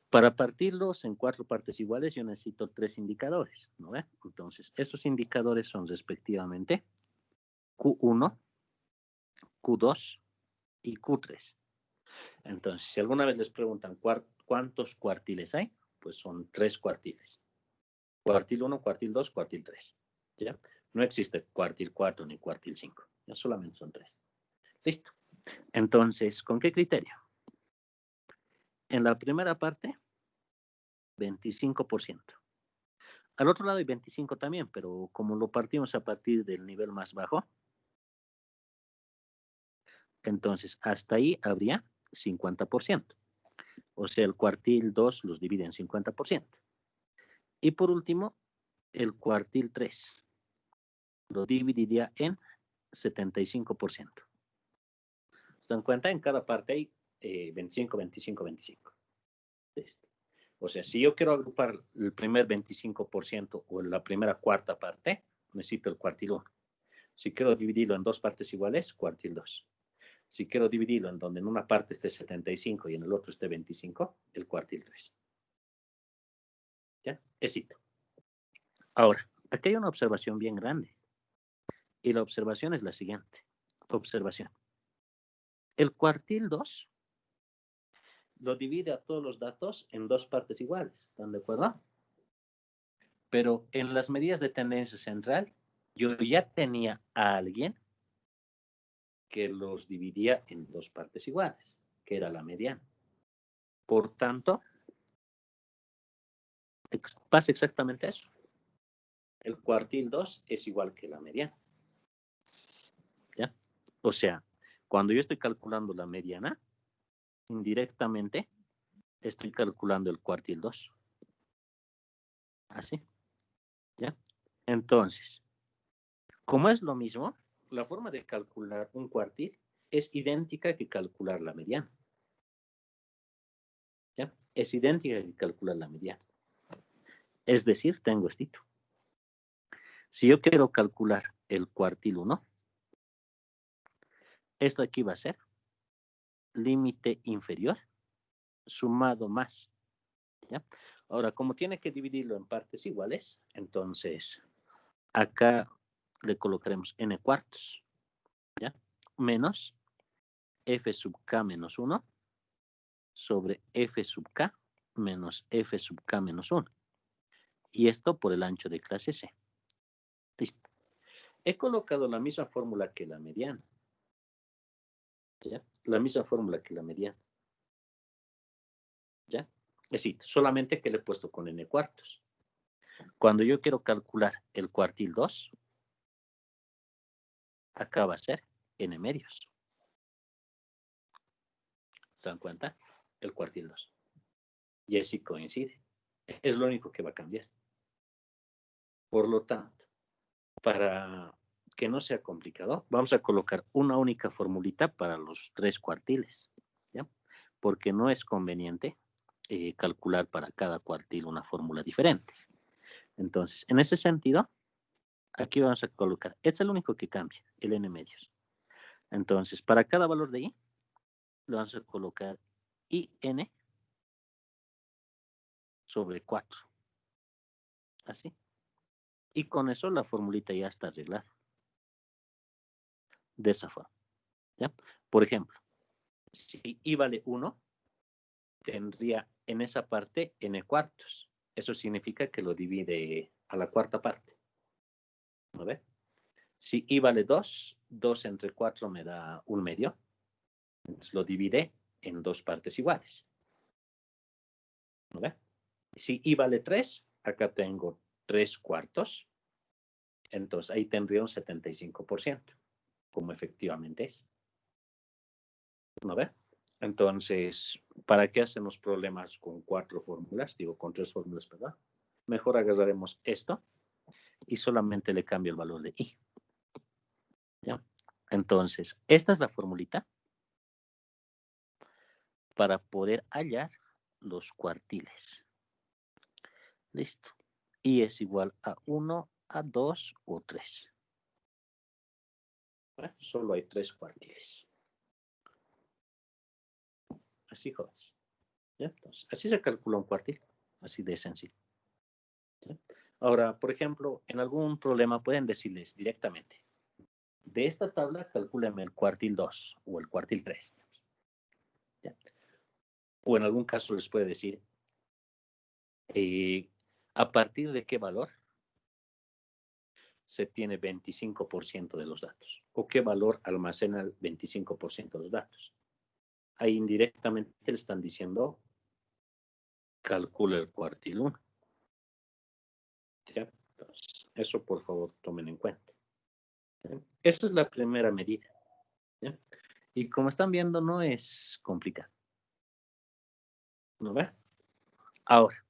A: para partirlos en 4 partes iguales, yo necesito 3 indicadores, ¿no ve? Entonces, esos indicadores son respectivamente Q1, Q2 y Q3. Entonces, si alguna vez les preguntan cuántos cuartiles hay, pues son 3 cuartiles. Cuartil 1, cuartil 2, cuartil 3. ¿Ya? No existe cuartil 4 ni cuartil 5. Ya solamente son 3. Listo. Entonces, ¿con qué criterio? En la primera parte, 25%. Al otro lado hay 25 también, pero como lo partimos a partir del nivel más bajo, entonces hasta ahí habría 50%. O sea, el cuartil 2 los divide en 50%. Y por último, el cuartil 3 lo dividiría en 75%. ¿Se dan cuenta? En cada parte hay 25, 25, 25. Listo. O sea, si yo quiero agrupar el primer 25% o la primera cuarta parte, necesito el cuartil 1. Si quiero dividirlo en 2 partes iguales, cuartil 2. Si quiero dividirlo en donde en una parte esté 75 y en el otro esté 25, el cuartil 3. ¿Ya? Éxito. Ahora, aquí hay una observación bien grande. Y la observación es la siguiente. Observación. El cuartil 2 lo divide a todos los datos en 2 partes iguales. ¿Están de acuerdo? Pero en las medidas de tendencia central, yo ya tenía a alguien que los dividía en 2 partes iguales, que era la mediana. Por tanto, pasa exactamente eso. El cuartil 2 es igual que la mediana. ¿Ya? O sea, cuando yo estoy calculando la mediana, indirectamente estoy calculando el cuartil 2. Así. ¿Ya? Entonces, como es lo mismo, la forma de calcular un cuartil es idéntica que calcular la mediana. ¿Ya? Es idéntica que calcular la mediana. Es decir, tengo esto. Si yo quiero calcular el cuartil 1, esto aquí va a ser límite inferior sumado más. ¿Ya? Ahora, como tiene que dividirlo en partes iguales, entonces acá le colocaremos n cuartos, ¿ya? Menos f sub k menos 1 sobre f sub k menos f sub k menos 1. Y esto por el ancho de clase C. Listo. He colocado la misma fórmula que la mediana. ¿Ya? La misma fórmula que la mediana. ¿Ya? Es decir, solamente que le he puesto con n cuartos. Cuando yo quiero calcular el cuartil 2, acá va a ser n medios. ¿Se dan cuenta? El cuartil 2. Y así coincide. Es lo único que va a cambiar. Por lo tanto, para que no sea complicado, vamos a colocar una única formulita para los 3 cuartiles, ¿ya? Porque no es conveniente calcular para cada cuartil una fórmula diferente. Entonces, en ese sentido, aquí vamos a colocar, es el único que cambia, el n medios. Entonces, para cada valor de i, le vamos a colocar in sobre 4. Así. Y con eso la formulita ya está arreglada. De esa forma. ¿Ya? Por ejemplo, si i vale 1, tendría en esa parte n cuartos. Eso significa que lo divide a la cuarta parte. ¿No ve? Si i vale 2, 2 entre 4 me da 1 medio. Entonces lo divide en 2 partes iguales. ¿No ve? Si i vale 3, acá tengo 3 cuartos. Entonces ahí tendría un 75%, como efectivamente es. ¿No ve? Entonces, ¿para qué hacemos problemas con 4 fórmulas? Digo, con 3 fórmulas, ¿verdad? Mejor agarraremos esto y solamente le cambio el valor de i. ¿Ya? Entonces, esta es la formulita para poder hallar los cuartiles. Listo. Y es igual a 1, a 2 o 3. Bueno, solo hay 3 cuartiles. Así, jóvenes. ¿Ya? Entonces, así se calcula un cuartil. Así de sencillo. ¿Ya? Ahora, por ejemplo, en algún problema pueden decirles directamente, de esta tabla calcúleme el cuartil 2 o el cuartil 3. ¿Ya? O en algún caso les puede decir, ¿a partir de qué valor se tiene 25% de los datos? ¿O qué valor almacena el 25% de los datos? Ahí indirectamente le están diciendo, calcula el cuartil 1. ¿Ya? Entonces, eso por favor tomen en cuenta. ¿Ya? Esa es la primera medida. ¿Ya? Y como están viendo, no es complicado. ¿No ve? Ahora,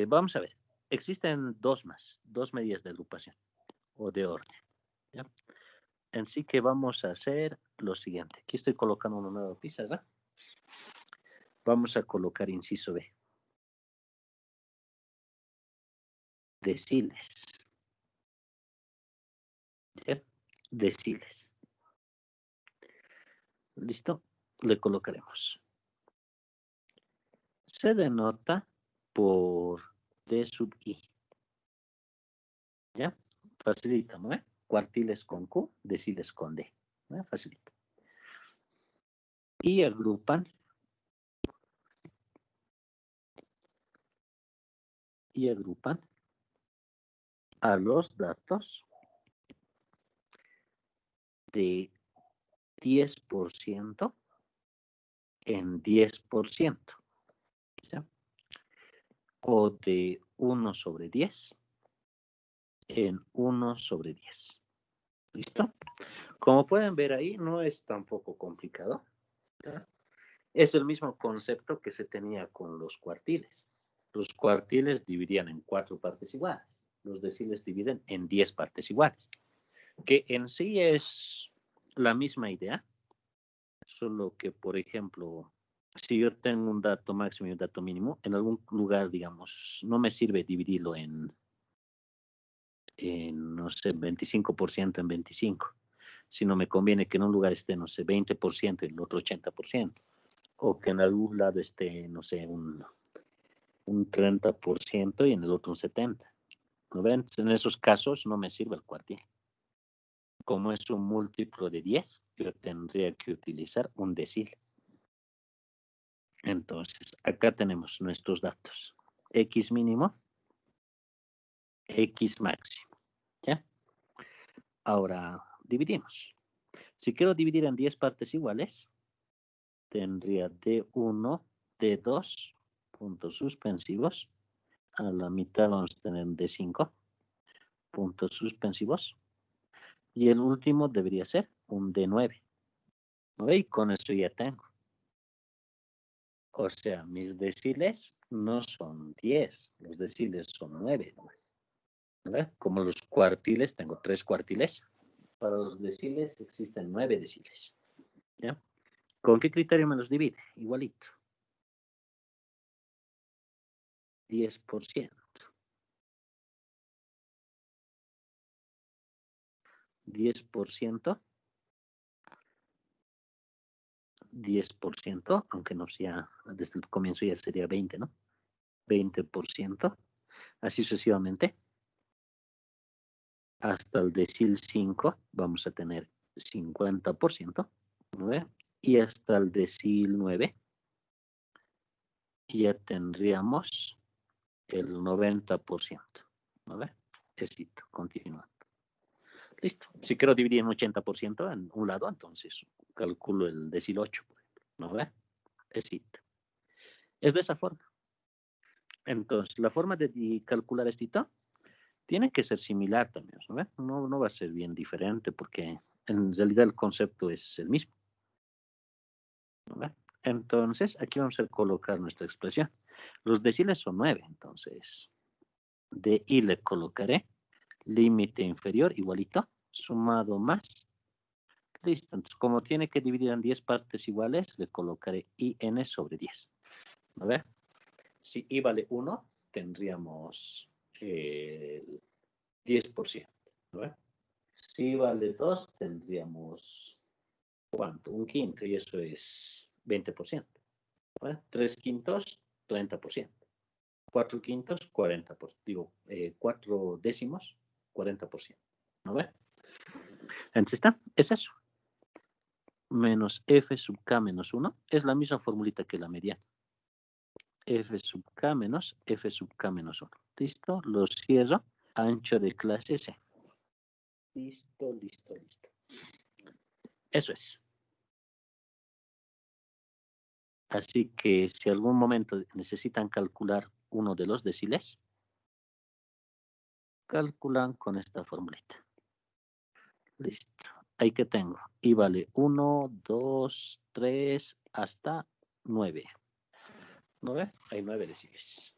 A: vamos a ver. Existen dos medidas de agrupación o de orden. ¿Ya? En sí que vamos a hacer lo siguiente. Aquí estoy colocando una nueva pizarra. Vamos a colocar inciso B. Deciles. ¿Sí? Deciles. ¿Listo? Le colocaremos. Se denota por D sub I. ¿Ya? Facilita, ¿no? Cuartiles con Q, deciles con D. ¿No? Facilita. Y agrupan. A los datos de 10% en 10%. ¿Ya? O de 1 sobre 10 en 1 sobre 10. ¿Listo? Como pueden ver ahí, no es tampoco complicado. ¿Ya? Es el mismo concepto que se tenía con los cuartiles. Los cuartiles dividían en 4 partes iguales. Los deciles dividen en 10 partes iguales. Que en sí es la misma idea. Solo que, por ejemplo, si yo tengo un dato máximo y un dato mínimo, en algún lugar, digamos, no me sirve dividirlo en no sé, 25% en 25, sino me conviene que en un lugar esté, no sé, 20% y en el otro 80%, o que en algún lado esté, no sé, un 30% y en el otro un 70%. ¿No ven? En esos casos no me sirve el cuartil. Como es un múltiplo de 10, yo tendría que utilizar un decil. Entonces, acá tenemos nuestros datos. X mínimo, X máximo. ¿Ya? Ahora, dividimos. Si quiero dividir en 10 partes iguales, tendría D1, D2, puntos suspensivos. A la mitad vamos a tener D5, puntos suspensivos. Y el último debería ser un D9. ¿No? Y con eso ya tengo. O sea, mis deciles no son 10, los deciles son 9 nomás. ¿No? Como los cuartiles, tengo 3 cuartiles. Para los deciles existen 9 deciles. ¿Ya? ¿Con qué criterio me los divide? Igualito. 10%. 10%. 10%, aunque no sea, desde el comienzo ya sería 20, ¿no? 20%. Así sucesivamente. Hasta el decil 5 vamos a tener 50%, ¿no ve? Y hasta el decil 9 ya tendríamos el 90%, ¿no ve? Éxito, continuando. Listo. Si quiero dividir en 80% en un lado, entonces calculo el decil 8, ¿no ve? Éxito. Es de esa forma. Entonces, la forma de calcular esto tiene que ser similar también, ¿no? No va a ser bien diferente porque en realidad el concepto es el mismo. ¿No? Entonces, aquí vamos a colocar nuestra expresión. Los deciles son 9, entonces de I le colocaré límite inferior igualito, sumado más Listo. Entonces, como tiene que dividir en 10 partes iguales, le colocaré IN sobre 10. ¿No ve? Si I vale 1, tendríamos el 10%. ¿No ve? Si vale 2, tendríamos ¿cuánto? Un quinto, y eso es 20%. ¿No? 3 quintos, 30%. 4 quintos, 40%. Digo, 4 décimos, 40%. ¿No ve? Entonces está, es eso. Menos F sub K menos 1 es la misma formulita que la mediana. F sub K menos F sub K menos 1. ¿Listo? Lo cierro. Ancho de clase C. Listo, listo, listo. Eso es. Así que si algún momento necesitan calcular uno de los deciles, calculan con esta formulita. Listo. Ahí que tengo. Y vale 1, 2, 3, hasta 9. ¿No ve? Hay 9 deciles.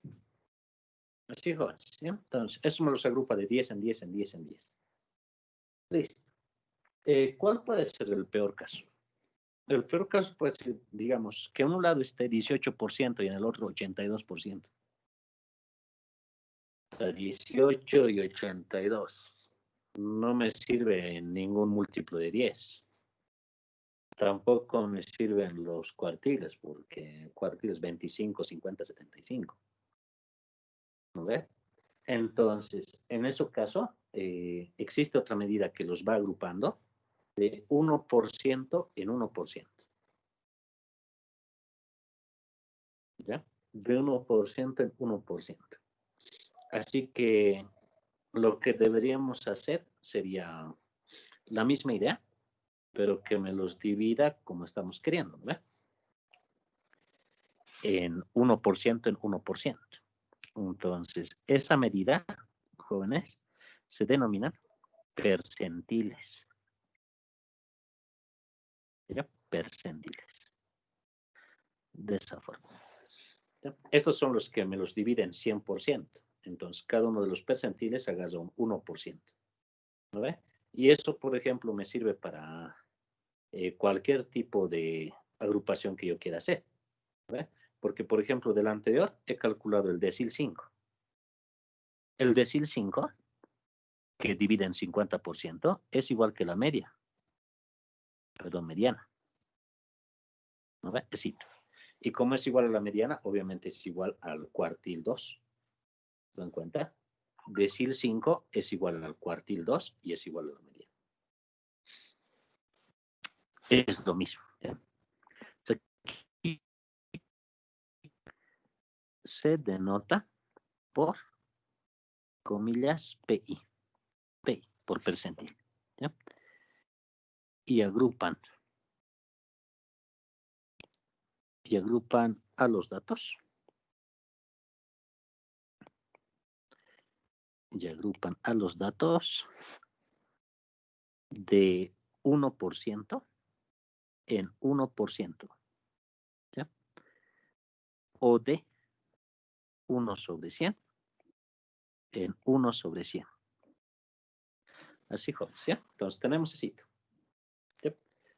A: Así, jóvenes. ¿Sí? Entonces, eso me los agrupa de 10 en 10 en 10 en 10. Listo. ¿Cuál puede ser el peor caso? El peor caso puede ser, digamos, que en un lado esté 18% y en el otro 82%. 18 y 82. No me sirve ningún múltiplo de 10. Tampoco me sirven los cuartiles, porque cuartiles 25, 50, 75. ¿No ve? Entonces, en ese caso, existe otra medida que los va agrupando de 1% en 1%. ¿Ya? De 1% en 1%. Así que lo que deberíamos hacer sería la misma idea, pero que me los divida como estamos queriendo, ¿no? En 1% en 1%. Entonces, esa medida, jóvenes, se denominan percentiles. ¿Ya? Percentiles. De esa forma. ¿Ya? Estos son los que me los dividen 100%. Entonces, cada uno de los percentiles agarra un 1%. ¿No ve? Y eso, por ejemplo, me sirve para cualquier tipo de agrupación que yo quiera hacer. ¿No ve? Porque, por ejemplo, del anterior he calculado el decil 5. El decil 5, que divide en 50%, es igual que la media. Perdón, mediana. ¿No ve? Esito. Y como es igual a la mediana, obviamente es igual al cuartil 2. ¿Se dan cuenta? Decil 5 es igual al cuartil 2 y es igual a la mediana. Es lo mismo. ¿Ya? Aquí se denota por comillas PI. PI, por percentil. ¿Ya? Y agrupan a los datos. Y agrupan a los datos de 1% en 1%. ¿Ya? O de 1 sobre 100 en 1 sobre 100. Así, jóvenes, ¿ya? Entonces tenemos esito. ¿Ya?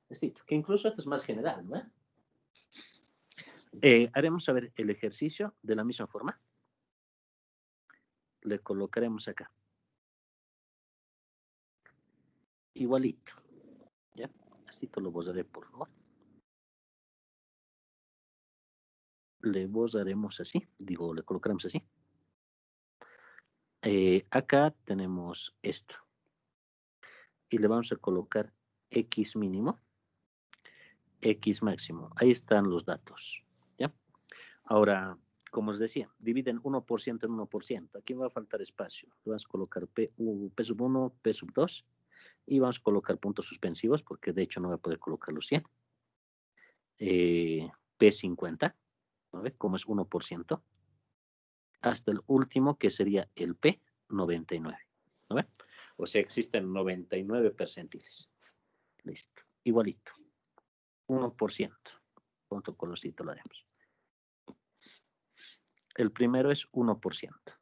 A: Esito, que incluso esto es más general, ¿no? Haremos a ver el ejercicio de la misma forma. Le colocaremos acá. Igualito. ¿Ya? Así lo borraré, por favor. Le borraremos así. Digo, le colocaremos así. Acá tenemos esto. Y le vamos a colocar X mínimo, X máximo. Ahí están los datos. ¿Ya? Ahora, como os decía, dividen 1% en 1%. Aquí va a faltar espacio. Le vamos a colocar P sub 1, P sub 2. Y vamos a colocar puntos suspensivos, porque de hecho no voy a poder colocar los 100. P50, ¿no ve? Como es 1%. Hasta el último, que sería el P99. ¿No ve? O sea, existen 99 percentiles. Listo. Igualito. 1%. Con otro colorcito lo haremos. El primero es 1%.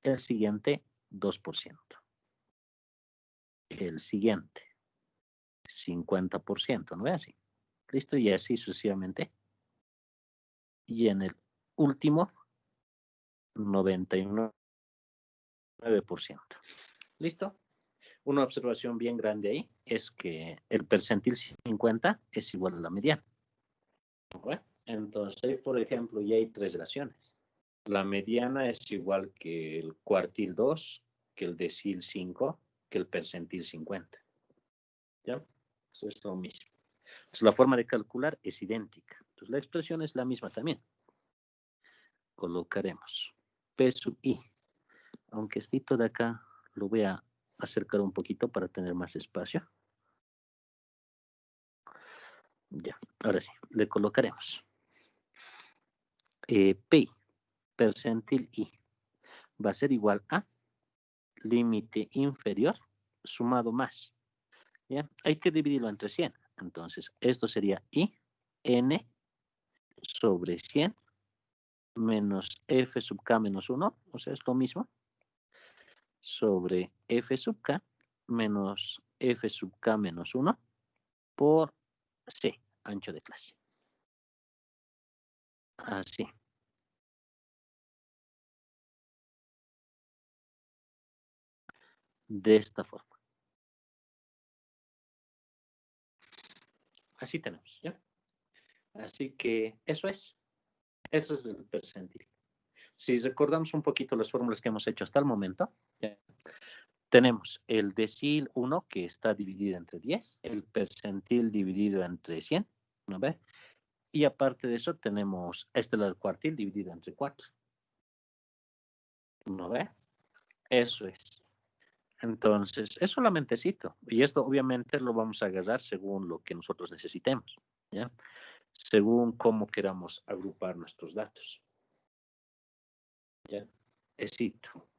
A: El siguiente, 2%. El siguiente, 50%, ¿no es así? ¿Listo? Y así sucesivamente. Y en el último, 99%. ¿Listo? Una observación bien grande ahí es que el percentil 50 es igual a la mediana. ¿No? Entonces, por ejemplo, ya hay tres relaciones. La mediana es igual que el cuartil 2, que el decil 5, que el percentil 50. ¿Ya? Eso es lo mismo. Entonces, la forma de calcular es idéntica. Entonces, la expresión es la misma también. Colocaremos P sub I. Aunque esto de acá lo voy a acercar un poquito para tener más espacio. Ya, ahora sí, le colocaremos Pi, percentil I, va a ser igual a límite inferior sumado más. ¿Ya? Hay que dividirlo entre 100. Entonces, esto sería I, N sobre 100 menos F sub K menos 1, o sea, es lo mismo, sobre F sub K menos F sub K menos 1 por C, ancho de clase. Así. De esta forma. Así tenemos, ¿ya? Así que eso es. Eso es el percentil. Si recordamos un poquito las fórmulas que hemos hecho hasta el momento, ¿ya? Tenemos el decil 1 que está dividido entre 10, el percentil dividido entre 100, ¿no ve? Y aparte de eso tenemos este del cuartil dividido entre 4. ¿No ve? Eso es. Entonces, es solamente cito. Y esto obviamente lo vamos a agarrar según lo que nosotros necesitemos, ¿ya? Según cómo queramos agrupar nuestros datos. ¿Ya? Es cito.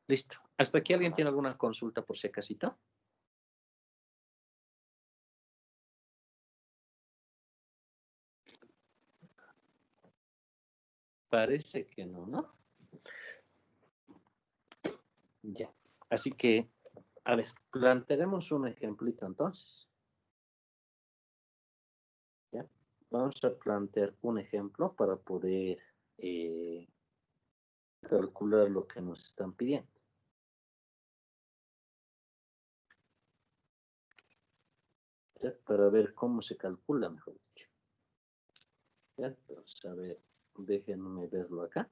A: Listo. ¿Hasta aquí alguien tiene alguna consulta por si acaso? Parece que no, ¿no? Ya. Así que, a ver, plantearemos un ejemplito entonces. ¿Ya? Vamos a plantear un ejemplo para poder calcular lo que nos están pidiendo. ¿Ya? Para ver cómo se calcula, mejor dicho. ¿Ya? Entonces, a ver, déjenme verlo acá.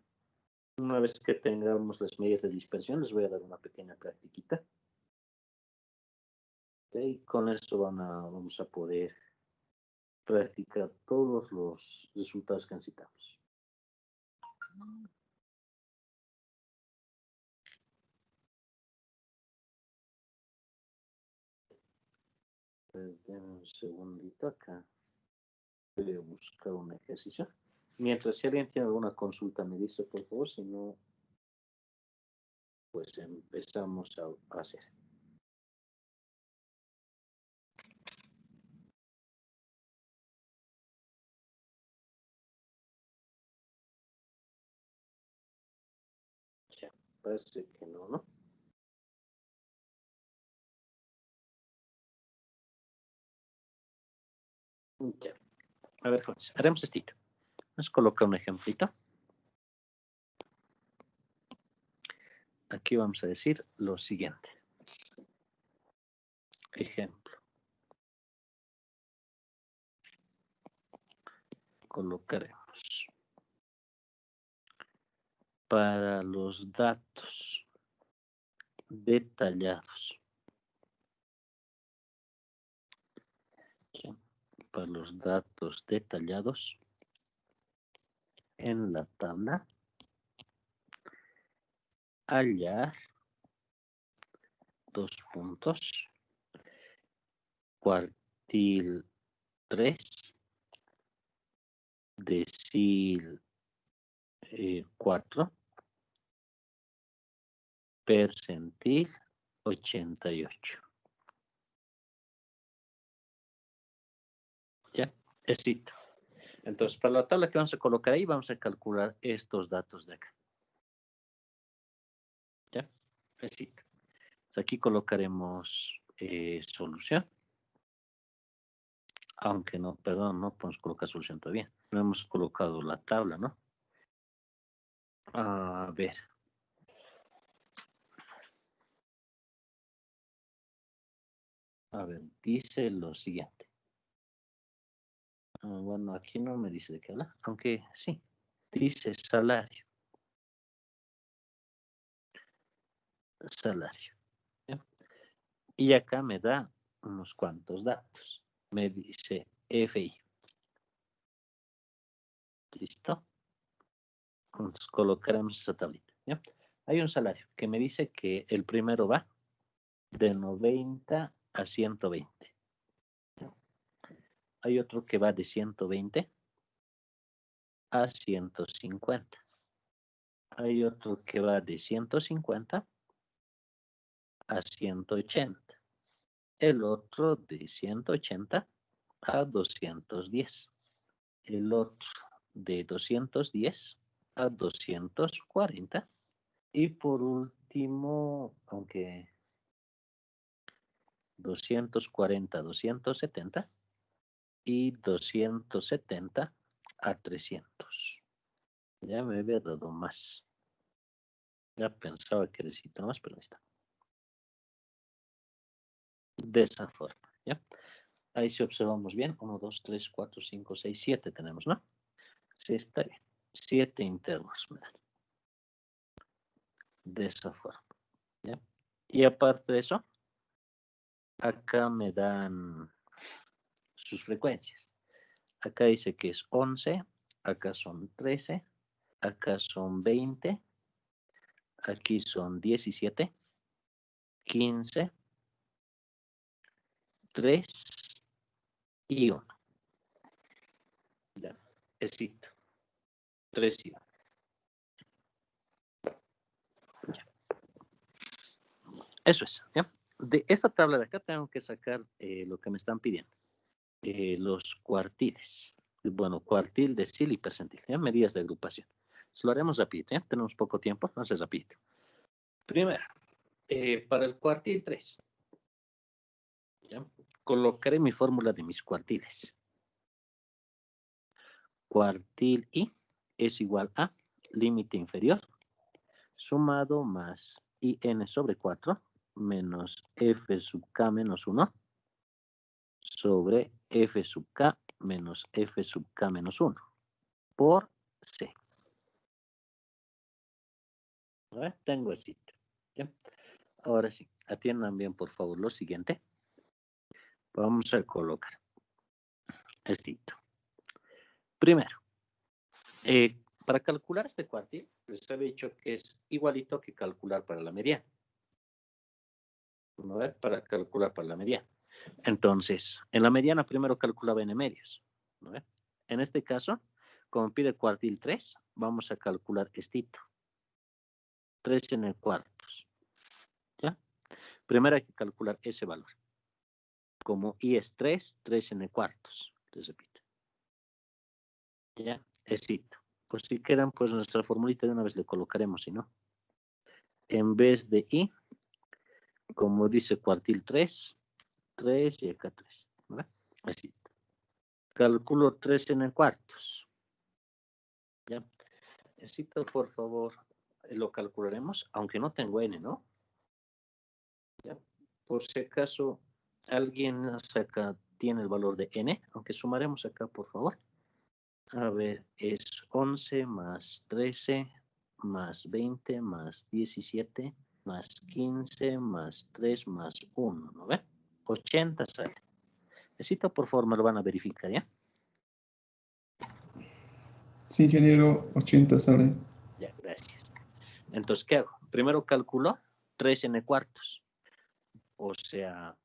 A: Una vez que tengamos las medidas de dispersión, les voy a dar una pequeña practiquita. Y con eso vamos a poder practicar todos los resultados que necesitamos. Denme un segundito acá. Voy a buscar un ejercicio. Mientras, si alguien tiene alguna consulta, me dice, por favor. Si no, pues empezamos a hacer. Ya, parece que no, ¿no? Ya. A ver, jóvenes, haremos esto. Nos coloca un ejemplito. Aquí vamos a decir lo siguiente. Ejemplo. Colocaremos. Para los datos detallados. Para los datos detallados en la tabla, hallar dos puntos, cuartil 3, decil 4, percentil 88. ¿Ya? Éxito. Entonces, para la tabla que vamos a colocar ahí, vamos a calcular estos datos de acá. ¿Ya? Éxito. Entonces, aquí colocaremos solución. Aunque no, perdón, no podemos colocar solución todavía. No hemos colocado la tabla, ¿no? A ver. A ver, dice lo siguiente. Bueno, aquí no me dice de qué habla, aunque sí. Dice salario. Salario. ¿Ya? Y acá me da unos cuantos datos. Me dice FI. ¿Listo? Entonces colocaremos esa tablita. ¿Ya? Hay un salario que me dice que el primero va de 90 a 120. Hay otro que va de 120 a 150. Hay otro que va de 150 a 180. El otro de 180 a 210. El otro de 210 a 240. Y por último, aunque 240 a 270 y 270 a 300. Ya me había dado más. Ya pensaba que necesito más, pero ahí está. De esa forma, ¿ya? Ahí si observamos bien, 1, 2, 3, 4, 5, 6, 7 tenemos, ¿no? Sí, está bien. 7 intervalos me dan. De esa forma, ¿ya? Y aparte de eso, acá me dan sus frecuencias. Acá dice que es 11, acá son 13, acá son 20, aquí son 17, 15, 3 y 1. Ya, éxito. 3 y 1. Ya. Eso es, ¿ya? De esta tabla de acá tengo que sacar lo que me están pidiendo. Los cuartiles. Bueno, cuartil, decil y percentil, ¿ya? Medidas de agrupación. Lo haremos rápido, ¿ya? Tenemos poco tiempo, entonces rápido. Primero, para el cuartil 3, ¿ya? Colocaré mi fórmula de mis cuartiles. Cuartil I es igual a límite inferior sumado más IN sobre 4 menos F sub K menos 1 sobre F sub K menos F sub K menos 1 por C. A ver, tengo así. ¿Ya? Ahora sí, atiendan bien por favor lo siguiente. Vamos a colocar esto. Primero, para calcular este cuartil, les había dicho que es igualito que calcular para la mediana. ¿No? Para calcular para la mediana. Entonces, en la mediana primero calculaba n medios. ¿No? En este caso, como pide cuartil 3, vamos a calcular estito. 3 n cuartos. ¿Ya? Primero hay que calcular ese valor. Como I es 3, 3 n cuartos. Les repito. ¿Ya? Estito. Pues si quedan, pues nuestra formulita de una vez le colocaremos, si no. En vez de I, como dice cuartil 3, 3 y acá 3. ¿No? Así. Calculo 3 n cuartos. ¿Ya? Necesito, por favor, lo calcularemos, aunque no tengo n, ¿no? ¿Ya? Por si acaso alguien acá tiene el valor de n, aunque sumaremos acá, por favor. A ver, es 11 más 13 más 20 más 17 más 15 más 3 más 1, ¿no ven? 80 sale. Necesito, por favor, me lo van a verificar, ¿ya?
C: Sí, ingeniero, 80 sale.
A: Ya, gracias. Entonces, ¿qué hago? Primero calculo 3 n cuartos. O sea,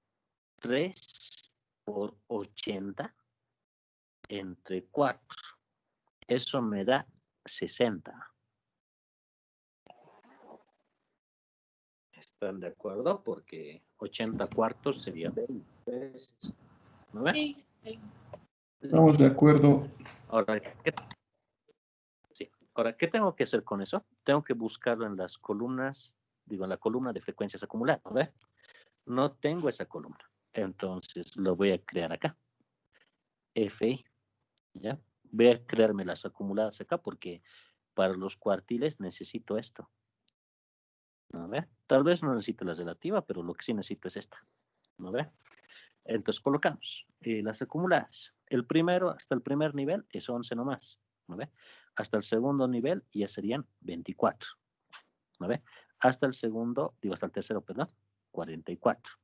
A: 3 por 80 entre 4. Eso me da 60. ¿Están de acuerdo? Porque 80 cuartos sería 20 veces. ¿No ven?
D: Sí, sí.
C: Estamos de acuerdo.
A: Ahora, sí. Ahora, ¿qué tengo que hacer con eso? Tengo que buscarlo en las columnas, digo, en la columna de frecuencias acumuladas, ¿no ven? No tengo esa columna. Entonces lo voy a crear acá. FI. ¿Ya? Voy a crearme las acumuladas acá porque para los cuartiles necesito esto. A ver, tal vez no necesito la relativa, pero lo que sí necesito es esta. ¿No ve? Entonces colocamos las acumuladas. El primero, hasta el primer nivel es 11 nomás. ¿No ve? Hasta el segundo nivel ya serían 24. ¿No ve? Hasta el segundo, digo hasta el tercero, perdón, 44.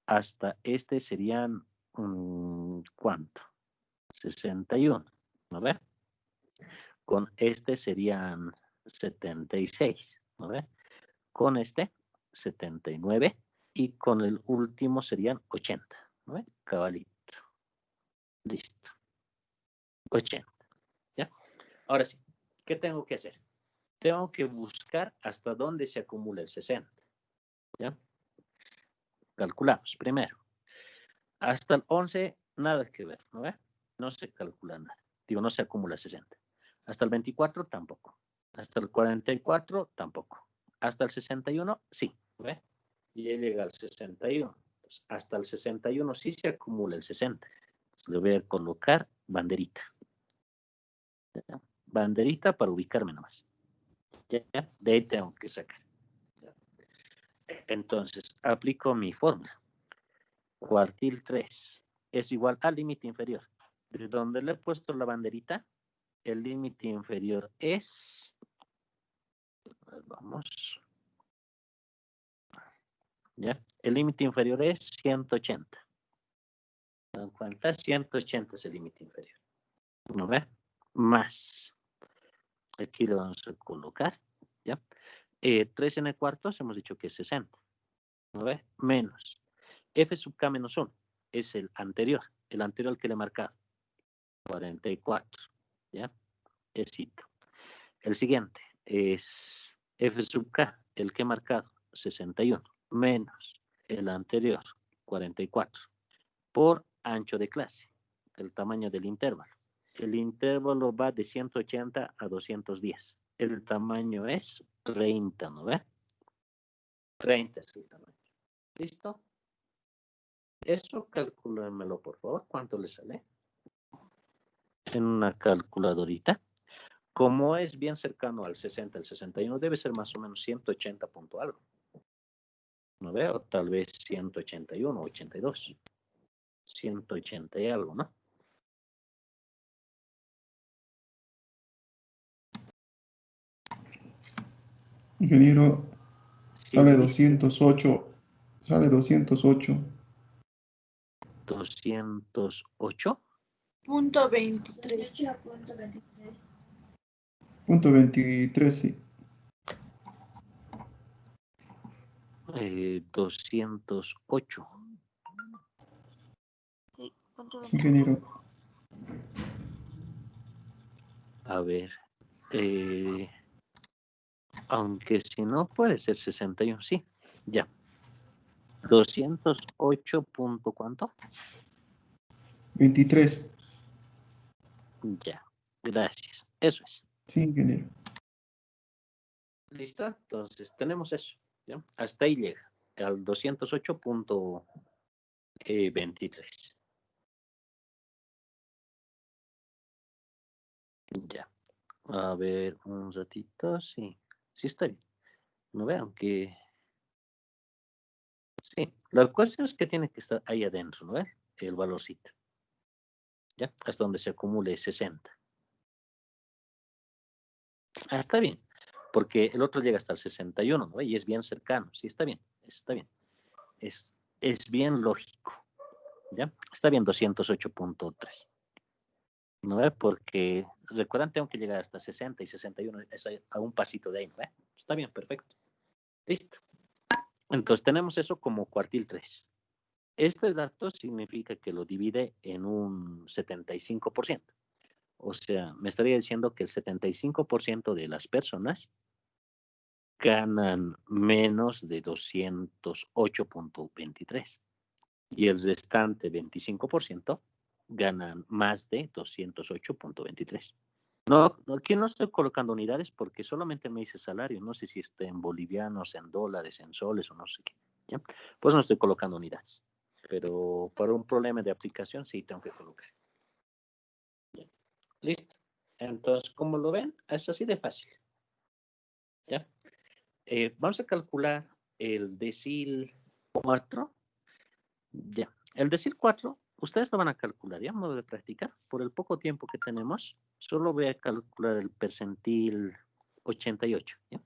A: Hasta este serían, ¿cuánto? 61. ¿No ve? Con este serían 76. ¿No ve? Con este 79 y con el último serían 80. ¿No ve? Cabalito. Listo. 80. ¿Ya? Ahora sí, ¿qué tengo que hacer? Tengo que buscar hasta dónde se acumula el 60. ¿Ya? Calculamos primero. Hasta el 11, nada que ver, ¿no ve? No se calcula nada. Digo, no se acumula 60. Hasta el 24, tampoco. Hasta el 44, tampoco. Hasta el 61, sí, ¿no ve? Y ya llega al 61. Entonces, hasta el 61 sí se acumula el 60. Entonces, le voy a colocar banderita. ¿Ya? Banderita para ubicarme nomás. ¿Ya? De ahí tengo que sacar. ¿Ya? Entonces, aplico mi fórmula. Cuartil 3 es igual al límite inferior. De donde le he puesto la banderita, el límite inferior es, vamos, ¿ya? El límite inferior es 180. ¿Se dan cuenta? 180 es el límite inferior. ¿No ve? Más. Aquí lo vamos a colocar, ¿ya? 3 en el cuarto, hemos dicho que es 60. ¿No ve? Menos. F sub K menos 1 es el anterior al que le he marcado. 44. ¿Ya? Éxito. El siguiente es F sub K, el que he marcado, 61, menos el anterior, 44, por ancho de clase, el tamaño del intervalo. El intervalo va de 180 a 210. El tamaño es 30, ¿no ve? 30 es el tamaño. ¿Listo? Eso calcúlenmelo, por favor. ¿Cuánto le sale? En una calculadorita. Como es bien cercano al 60, el 61 debe ser más o menos 180 punto algo. ¿No veo? Tal vez 181, 82. 180 y algo, ¿no?
C: Ingeniero,
A: Sí,
C: sale
A: sí.
C: 208. Sale 208.
A: 208.
D: Punto 23.
C: Punto 23, sí.
A: 208.
D: Sí, punto
C: Sí,
D: 23.
C: ingeniero.
A: A ver. Aunque si no puede ser 61, sí. Ya. 208 punto ¿cuánto?
C: 23.
A: Ya. Gracias. Eso es.
C: Sí, ingeniero.
A: ¿Listo? Entonces tenemos eso. ¿Ya? Hasta ahí llega. Al 208.23. Ya. A ver, un ratito. Sí. Sí está bien. No vean que... Sí. La cuestión es que tiene que estar ahí adentro, ¿no ves? El valorcito. ¿Ya? Hasta donde se acumule 60. Ah, está bien. Porque el otro llega hasta el 61, ¿no? Y es bien cercano. Sí, está bien. Está bien. Es bien lógico. ¿Ya? Está bien 208.3. ¿No ve? Porque, recuerdan, tengo que llegar hasta 60 y 61, es a un pasito de ahí, ¿no ve? Está bien, perfecto. Listo. Entonces tenemos eso como cuartil 3. Este dato significa que lo divide en un 75%. O sea, me estaría diciendo que el 75% de las personas ganan menos de 208.23 y el restante 25% ganan más de 208.23. No, aquí no estoy colocando unidades porque solamente me dice salario. No sé si está en bolivianos, en dólares, en soles o no sé qué. ¿Ya? Pues no estoy colocando unidades, pero para un problema de aplicación sí tengo que colocar. ¿Ya? Listo. Entonces, como lo ven, es así de fácil. ¿Ya? Vamos a calcular el decil 4. Ya. El decil 4, ustedes lo van a calcular, ¿ya? No de practicar. Por el poco tiempo que tenemos, solo voy a calcular el percentil 88, ¿ya?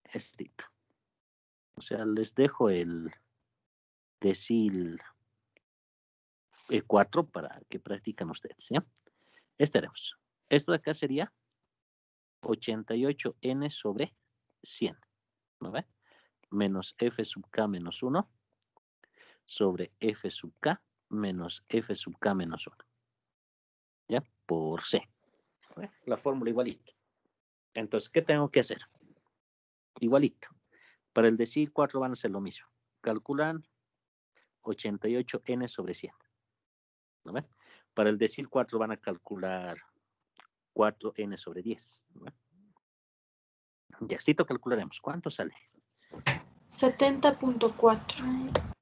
A: Estito. O sea, les dejo el decil 4 para que practiquen ustedes, ¿ya? Haremos. Esto de acá sería 88n sobre 100, ¿no ve? Menos f sub k menos 1 sobre f sub k menos f sub k menos 1. ¿Ya? Por c. La fórmula igualito. Entonces, ¿qué tengo que hacer? Igualito. Para el decil 4 van a ser lo mismo. Calculan 88n sobre 100. ¿No ve? Para el decil 4 van a calcular 4n sobre 10. ¿No ve? Ya, esto calcularemos. ¿Cuánto sale?
D: 70.4.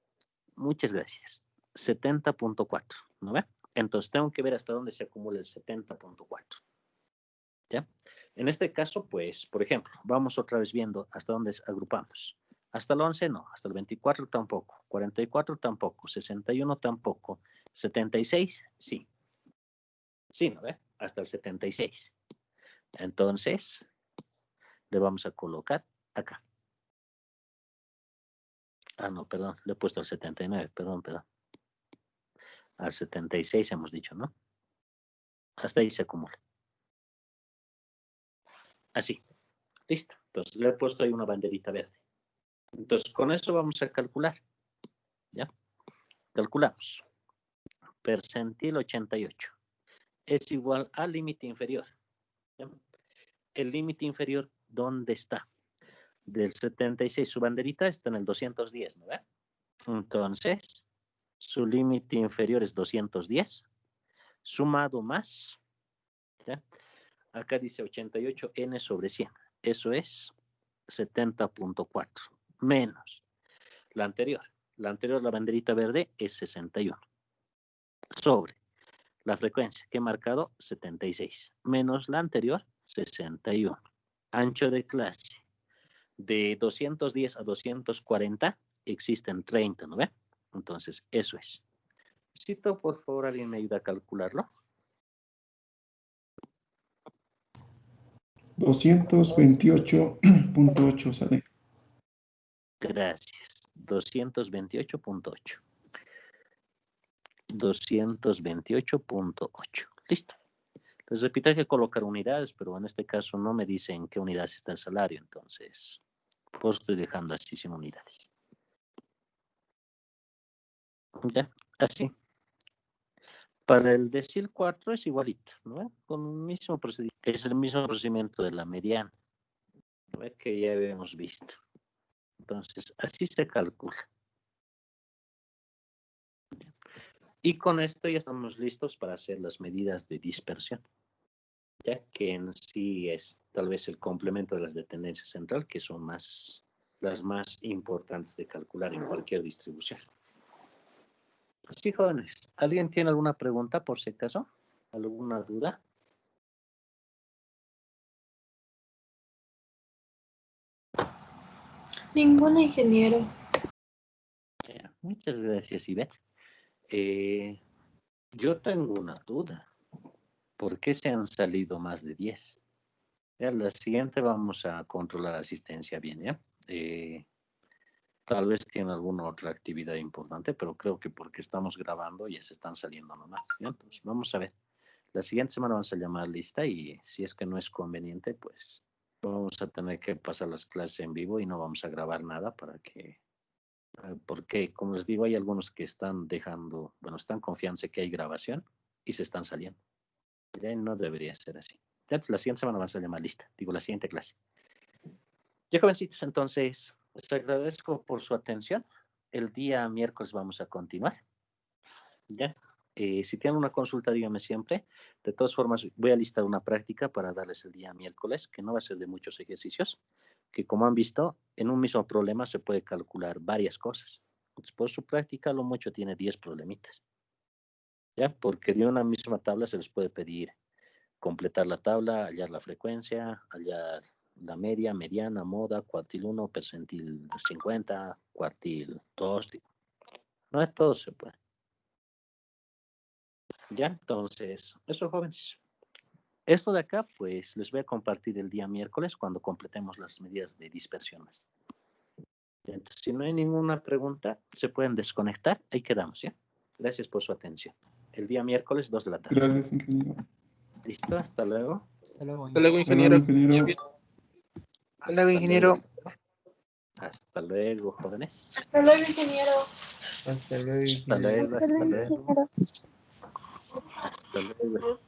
A: Muchas gracias. 70.4. ¿No ve? Entonces, tengo que ver hasta dónde se acumula el 70.4. ¿Ya? En este caso, pues, por ejemplo, vamos otra vez viendo hasta dónde agrupamos. Hasta el 11 no, hasta el 24 tampoco, 44 tampoco, 61 tampoco, 76 sí. Sí, ¿no ve? Hasta el 76. Entonces, le vamos a colocar acá. Ah, no, perdón, le he puesto al 79, perdón. Al 76 hemos dicho, ¿no? Hasta ahí se acumula. Así, listo. Entonces, le he puesto ahí una banderita verde. Entonces, con eso vamos a calcular. ¿Ya? Calculamos. Percentil 88 es igual al límite inferior. ¿Ya? El límite inferior, ¿dónde está? Del 76, su banderita está en el 210, ¿no ve? Entonces, su límite inferior es 210, sumado más, ¿ya? Acá dice 88n sobre 100, eso es 70.4, menos la anterior. La anterior, la banderita verde, es 61, sobre la frecuencia que he marcado, 76, menos la anterior, 61. Ancho de clase, de 210 a 240 existen 30, ¿no ve? Entonces, eso es. Necesito, por favor, alguien me ayuda a calcularlo.
C: 228.8 sale.
A: Gracias. 228.8. 228.8. Listo. Les repito, hay que colocar unidades, pero en este caso no me dicen qué unidades está el salario, entonces pues estoy dejando así sin unidades. Ya, así. Para el decil 4 es igualito, ¿no? Con el mismo procedimiento. Es el mismo procedimiento de la mediana, ¿no? Que ya habíamos visto. Entonces, así se calcula. Y con esto ya estamos listos para hacer las medidas de dispersión, ya que en sí es tal vez el complemento de las de tendencia central, que son las más importantes de calcular en cualquier distribución. Sí, jóvenes, ¿alguien tiene alguna pregunta por si acaso? ¿Alguna duda?
D: Ninguna, ingeniero.
A: Ya, muchas gracias, Ivette. Yo tengo una duda. ¿Por qué se han salido más de 10? Ya, la siguiente vamos a controlar asistencia bien, ¿ya? Tal vez tiene alguna otra actividad importante, pero creo que porque estamos grabando ya se están saliendo nomás, ¿ya? Entonces, vamos a ver. La siguiente semana vamos a llamar lista y si es que no es conveniente, pues vamos a tener que pasar las clases en vivo y no vamos a grabar nada para que, porque como les digo, hay algunos que están dejando, bueno, están confiándose que hay grabación y se están saliendo. Ya no debería ser así. Ya la siguiente semana vamos a llamar lista, digo, la siguiente clase. Ya, jovencitos, entonces, les agradezco por su atención. El día miércoles vamos a continuar. Ya. Si tienen una consulta, díganme siempre. De todas formas, voy a listar una práctica para darles el día miércoles, que no va a ser de muchos ejercicios, que como han visto, en un mismo problema se puede calcular varias cosas. Entonces, por su práctica, lo mucho tiene 10 problemitas. ¿Ya? Porque de una misma tabla se les puede pedir completar la tabla, hallar la frecuencia, hallar la media, mediana, moda, cuartil 1, percentil 50, cuartil 2. No es todo se puede. Ya, entonces, eso, jóvenes. Esto de acá, pues, les voy a compartir el día miércoles cuando completemos las medidas de dispersiones. Entonces, si no hay ninguna pregunta, se pueden desconectar. Ahí quedamos, ¿ya? Gracias por su atención. El día miércoles, 2 de la tarde.
C: Gracias, ingeniero.
A: ¿Listo? Hasta luego.
B: Hasta luego.
E: Hasta luego,
C: Hasta luego,
E: ingeniero.
C: ingeniero.
E: Hasta luego, ingeniero.
A: Hasta luego, jóvenes.
D: Hasta luego, ingeniero.
B: Hasta luego.
A: Hasta luego, hasta luego.
D: ingeniero.
A: Hasta luego.